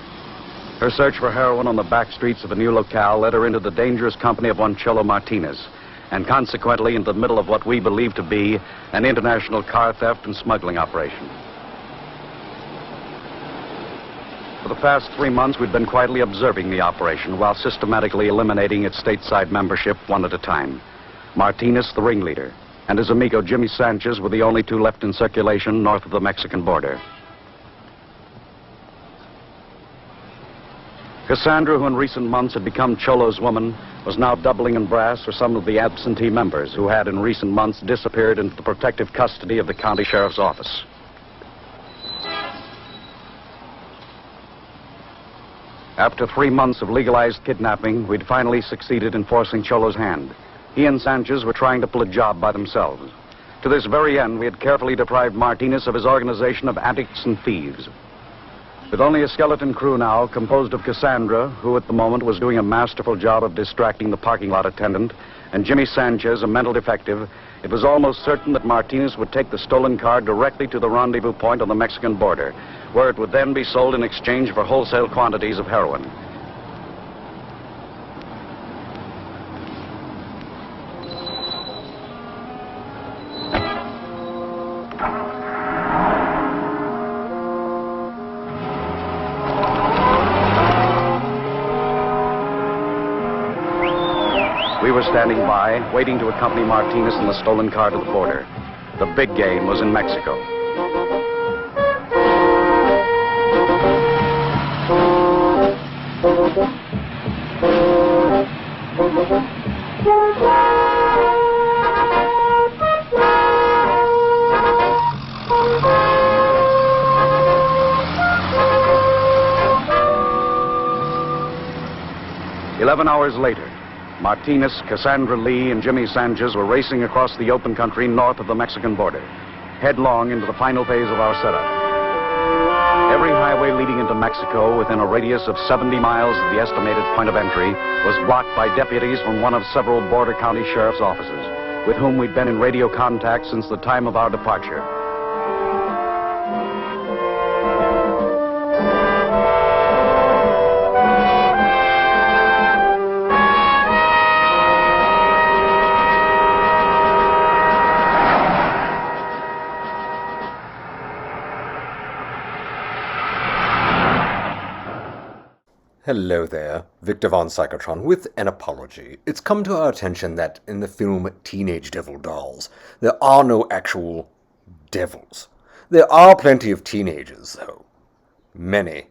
Her search for heroin on the back streets of a new locale led her into the dangerous company of one Cholo Martinez, and consequently into the middle of what we believe to be an international car theft and smuggling operation. For the past 3 months, we'd been quietly observing the operation while systematically eliminating its stateside membership one at a time. Martinez, the ringleader, and his amigo Jimmy Sanchez were the only two left in circulation north of the Mexican border. Cassandra, who in recent months had become Cholo's woman, was now doubling in brass for some of the absentee members who had in recent months disappeared into the protective custody of the county sheriff's office. After 3 months of legalized kidnapping, we'd finally succeeded in forcing Cholo's hand. He and Sanchez were trying to pull a job by themselves. To this very end, we had carefully deprived Martinez of his organization of addicts and thieves. With only a skeleton crew now, composed of Cassandra, who at the moment was doing a masterful job of distracting the parking lot attendant, and Jimmy Sanchez, a mental defective, it was almost certain that Martinez would take the stolen car directly to the rendezvous point on the Mexican border, where it would then be sold in exchange for wholesale quantities of heroin. We were standing by, waiting to accompany Martinez and the stolen car to the border. The big game was in Mexico. "11 hours later, Martinez, Cassandra Lee, and Jimmy Sanchez were racing across the open country north of the Mexican border, headlong into the final phase of our setup. Every highway leading into Mexico within a radius of 70 miles of the estimated point of entry was blocked by deputies from one of several border county sheriff's offices, with whom we'd been in radio contact since the time of our departure. Hello there, Victor von Psychotron with an apology. It's come to our attention that in the film Teenage Devil Dolls, there are no actual devils. There are plenty of teenagers, though. Many,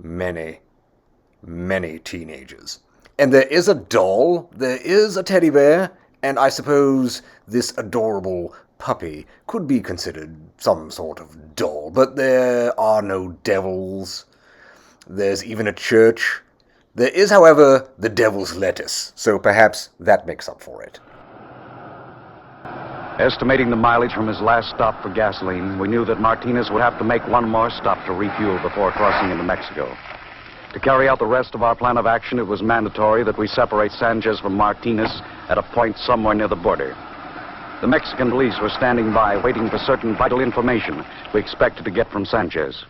many, many teenagers. And there is a doll, there is a teddy bear, and I suppose this adorable puppy could be considered some sort of doll, but there are no devils. There's even a church. There is, however, the devil's lettuce, so perhaps that makes up for it. Estimating the mileage from his last stop for gasoline, we knew that Martinez would have to make one more stop to refuel before crossing into Mexico. To carry out the rest of our plan of action, it was mandatory that we separate Sanchez from Martinez at a point somewhere near the border. The Mexican police were standing by, waiting for certain vital information we expected to get from Sanchez.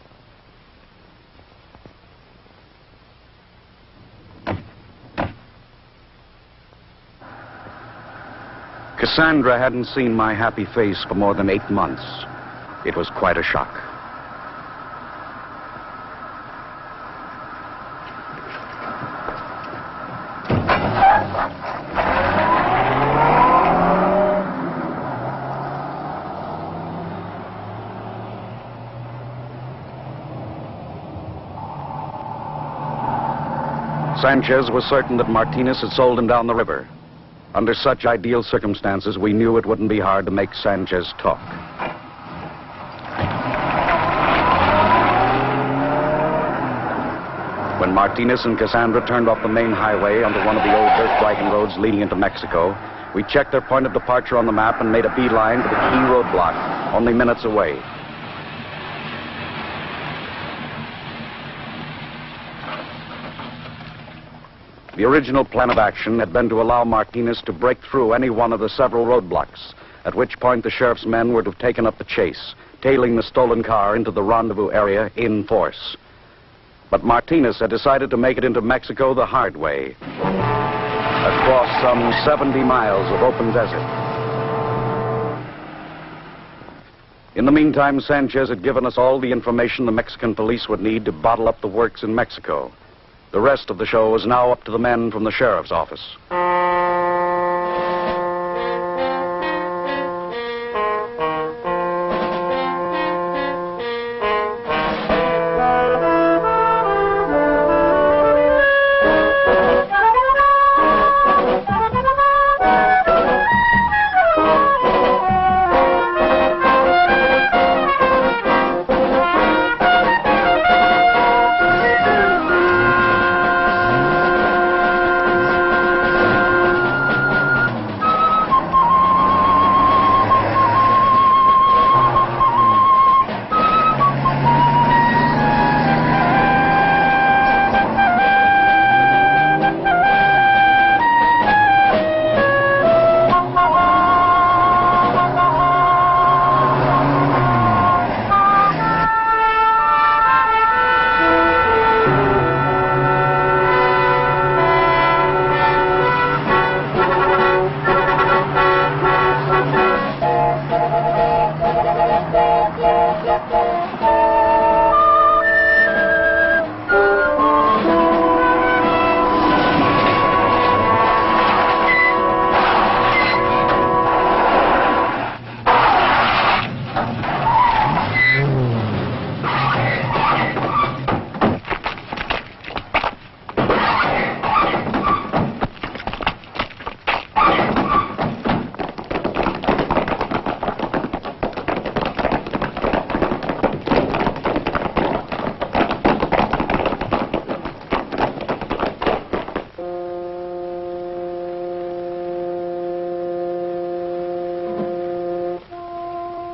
Cassandra hadn't seen my happy face for more than 8 months. It was quite a shock. Sanchez was certain that Martinez had sold him down the river. Under such ideal circumstances, we knew it wouldn't be hard to make Sanchez talk. When Martinez and Cassandra turned off the main highway onto one of the old dirt wagon roads leading into Mexico, we checked their point of departure on the map and made a beeline to the key roadblock, only minutes away. The original plan of action had been to allow Martinez to break through any one of the several roadblocks at which point the sheriff's men were to have taken up the chase, tailing the stolen car into the rendezvous area in force. But Martinez had decided to make it into Mexico the hard way, across some 70 miles of open desert. In the meantime, Sanchez had given us all the information the Mexican police would need to bottle up the works in Mexico. The rest of the show is now up to the men from the sheriff's office.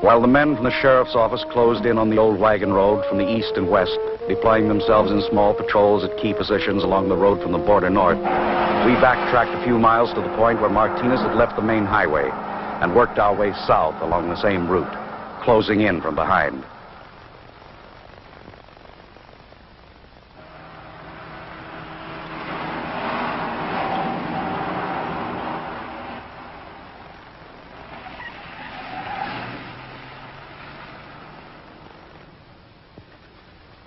While the men from the sheriff's office closed in on the old wagon road from the east and west, deploying themselves in small patrols at key positions along the road from the border north, we backtracked a few miles to the point where Martinez had left the main highway and worked our way south along the same route, closing in from behind.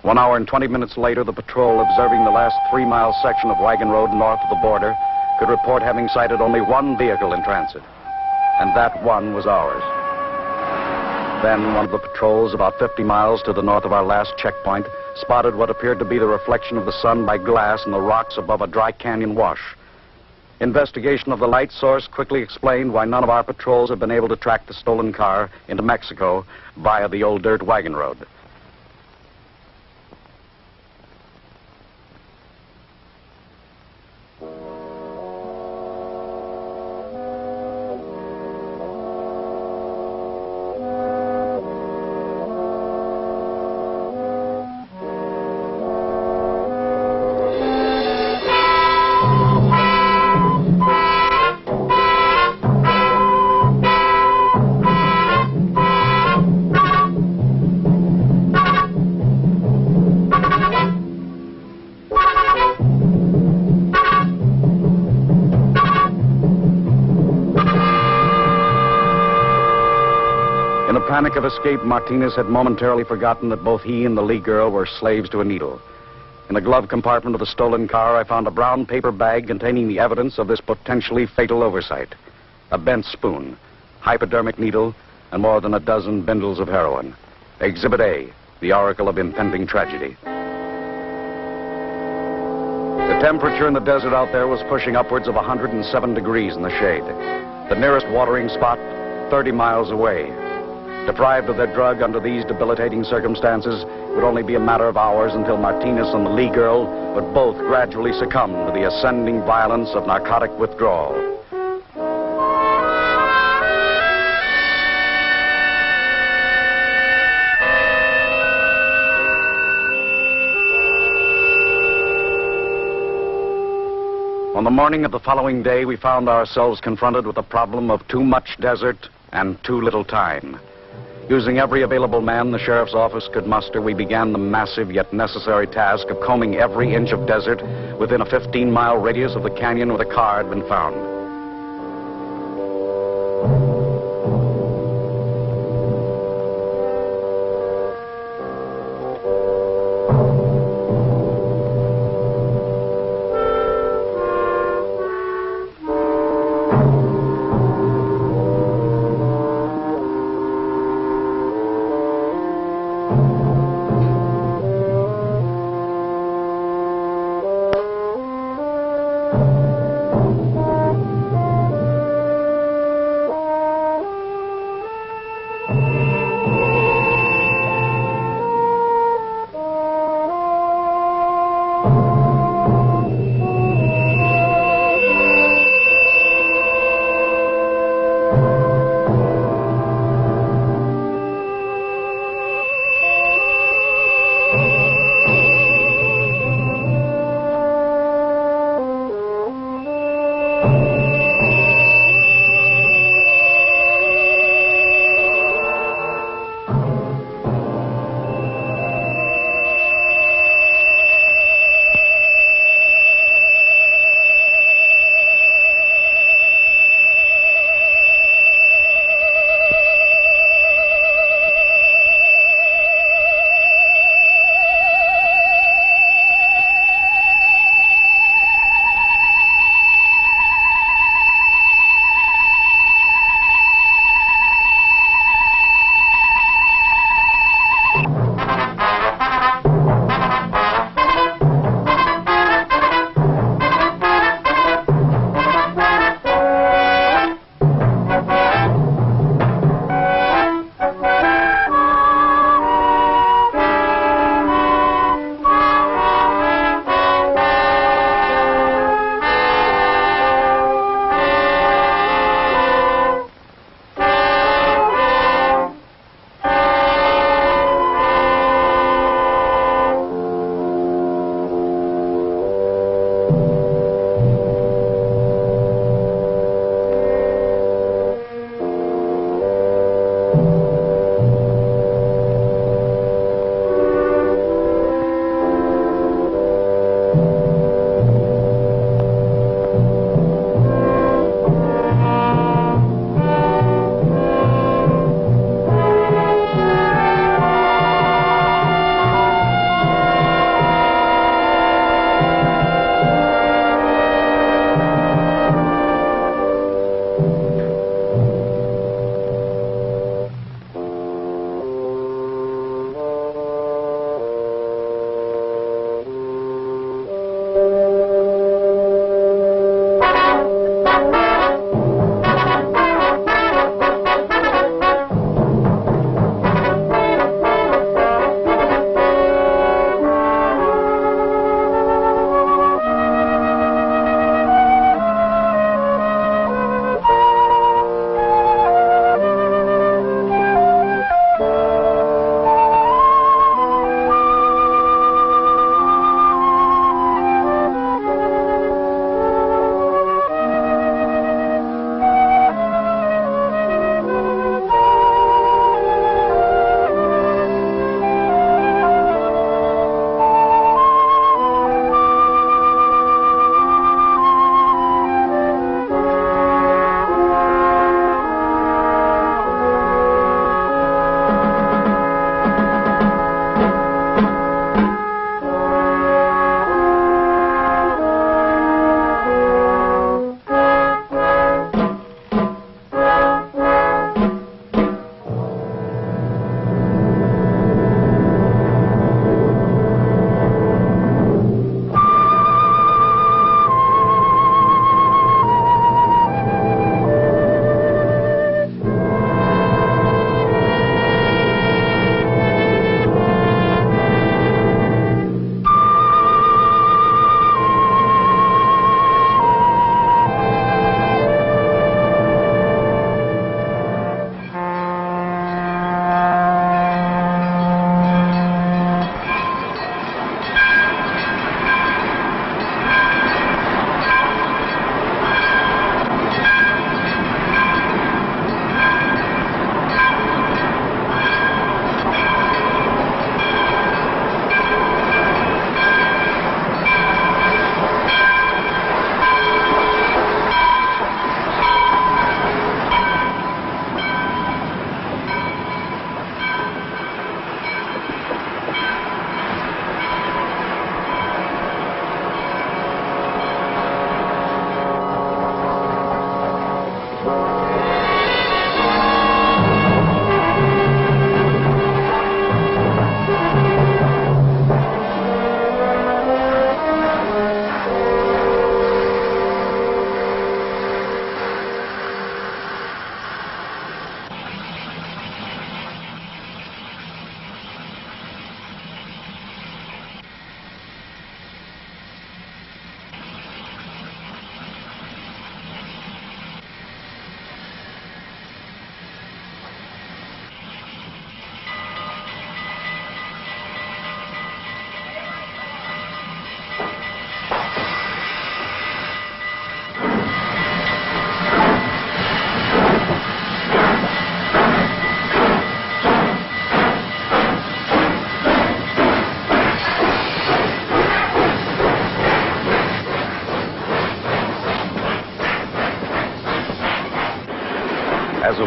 One hour and 20 minutes later, the patrol, observing the last 3-mile section of wagon road north of the border, could report having sighted only one vehicle in transit. And that one was ours. Then one of the patrols, about 50 miles to the north of our last checkpoint, spotted what appeared to be the reflection of the sun by glass in the rocks above a dry canyon wash. Investigation of the light source quickly explained why none of our patrols had been able to track the stolen car into Mexico via the old dirt wagon road. In the panic of escape, Martinez had momentarily forgotten that both he and the Lee girl were slaves to a needle. In the glove compartment of the stolen car, I found a brown paper bag containing the evidence of this potentially fatal oversight. A bent spoon, hypodermic needle, and more than a dozen bindles of heroin. Exhibit A, the oracle of impending tragedy. The temperature in the desert out there was pushing upwards of 107 degrees in the shade. The nearest watering spot, 30 miles away. Deprived of their drug under these debilitating circumstances, it would only be a matter of hours until Martinez and the Lee girl would both gradually succumb to the ascending violence of narcotic withdrawal. On the morning of the following day, we found ourselves confronted with the problem of too much desert and too little time. Using every available man the sheriff's office could muster, we began the massive yet necessary task of combing every inch of desert within a 15-mile radius of the canyon where the car had been found.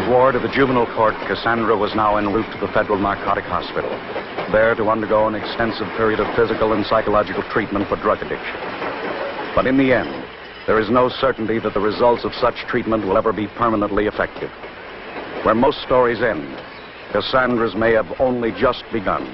the ward of the juvenile court, Cassandra was now en route to the Federal Narcotic Hospital, there to undergo an extensive period of physical and psychological treatment for drug addiction. But in the end, there is no certainty that the results of such treatment will ever be permanently effective. Where most stories end, Cassandra's may have only just begun.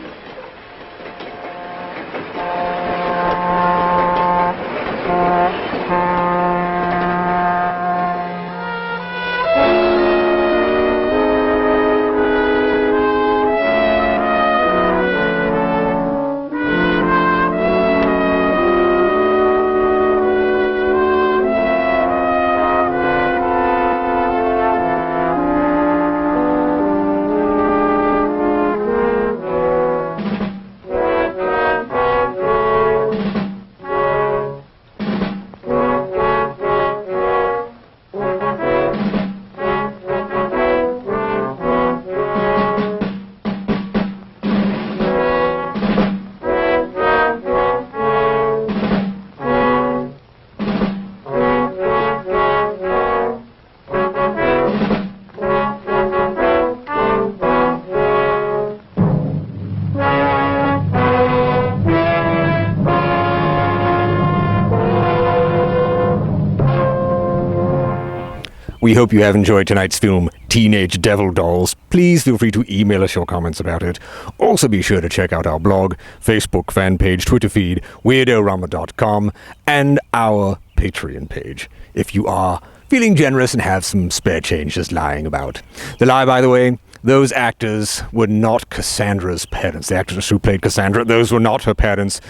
We hope you have enjoyed tonight's film, Teenage Devil Dolls. Please feel free to email us your comments about it. Also be sure to check out our blog, Facebook fan page, Twitter feed, Weird-O-Rama.com, and our Patreon page, if you are feeling generous and have some spare change just lying about. The lie, by the way, those actors were not Cassandra's parents. The actors who played Cassandra, those were not her parents.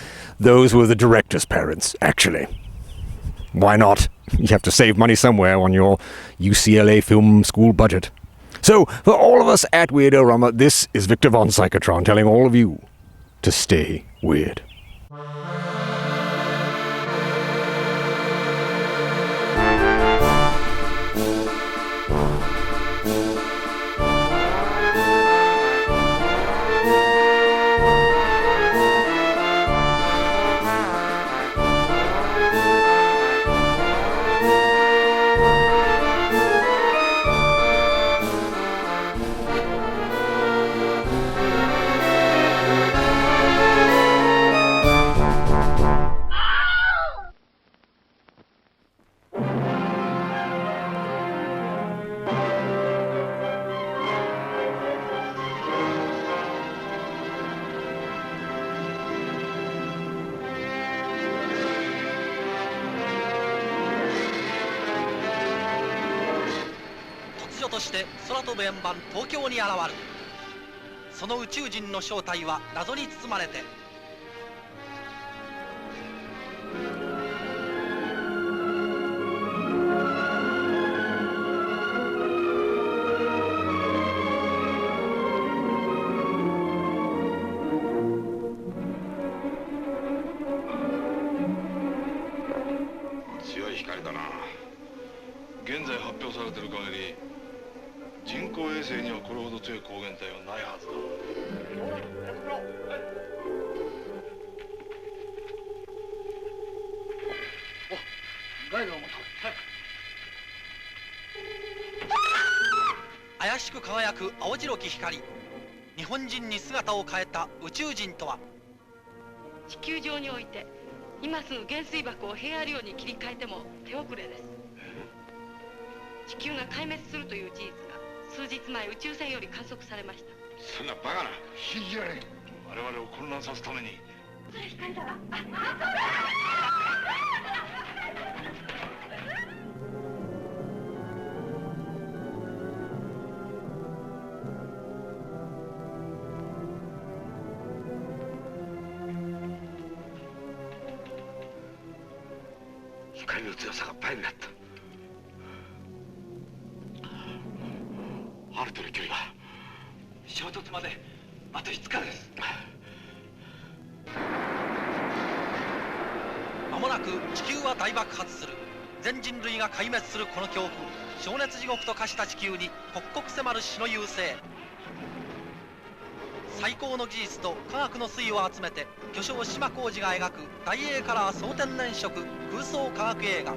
Those were the director's parents, actually. Why not? You have to save money somewhere on your UCLA film school budget. So, for all of us at Weird-O-Rama, this is Victor von Psychotron telling all of you to stay weird.として空飛ぶ円盤東京に現る。その宇宙人の正体は謎に包まれて。強い光だな。現在発表されている限り人工衛星にはこれほど強い光源体はないはずだ。ガイドを持った。怪しく輝く青白き光。日本人に姿を変えた宇宙人とは。地球上において今すぐ原水爆を平和量に切り替えても手遅れです。地球が壊滅するという事実が数日前宇宙船より観測されました。そんなバカな。信じられん。我々を混乱させるために。それ光だわ。光の強さが倍になった。あるとの距離が衝突まであと5日です。まもなく地球は大爆発する。全人類が壊滅するこの恐怖、灼熱地獄と化した地球に刻々迫る死の優勢。最高の技術と科学の粋を集めて巨匠島浩二が描く大英カラー総天然色空想科学映画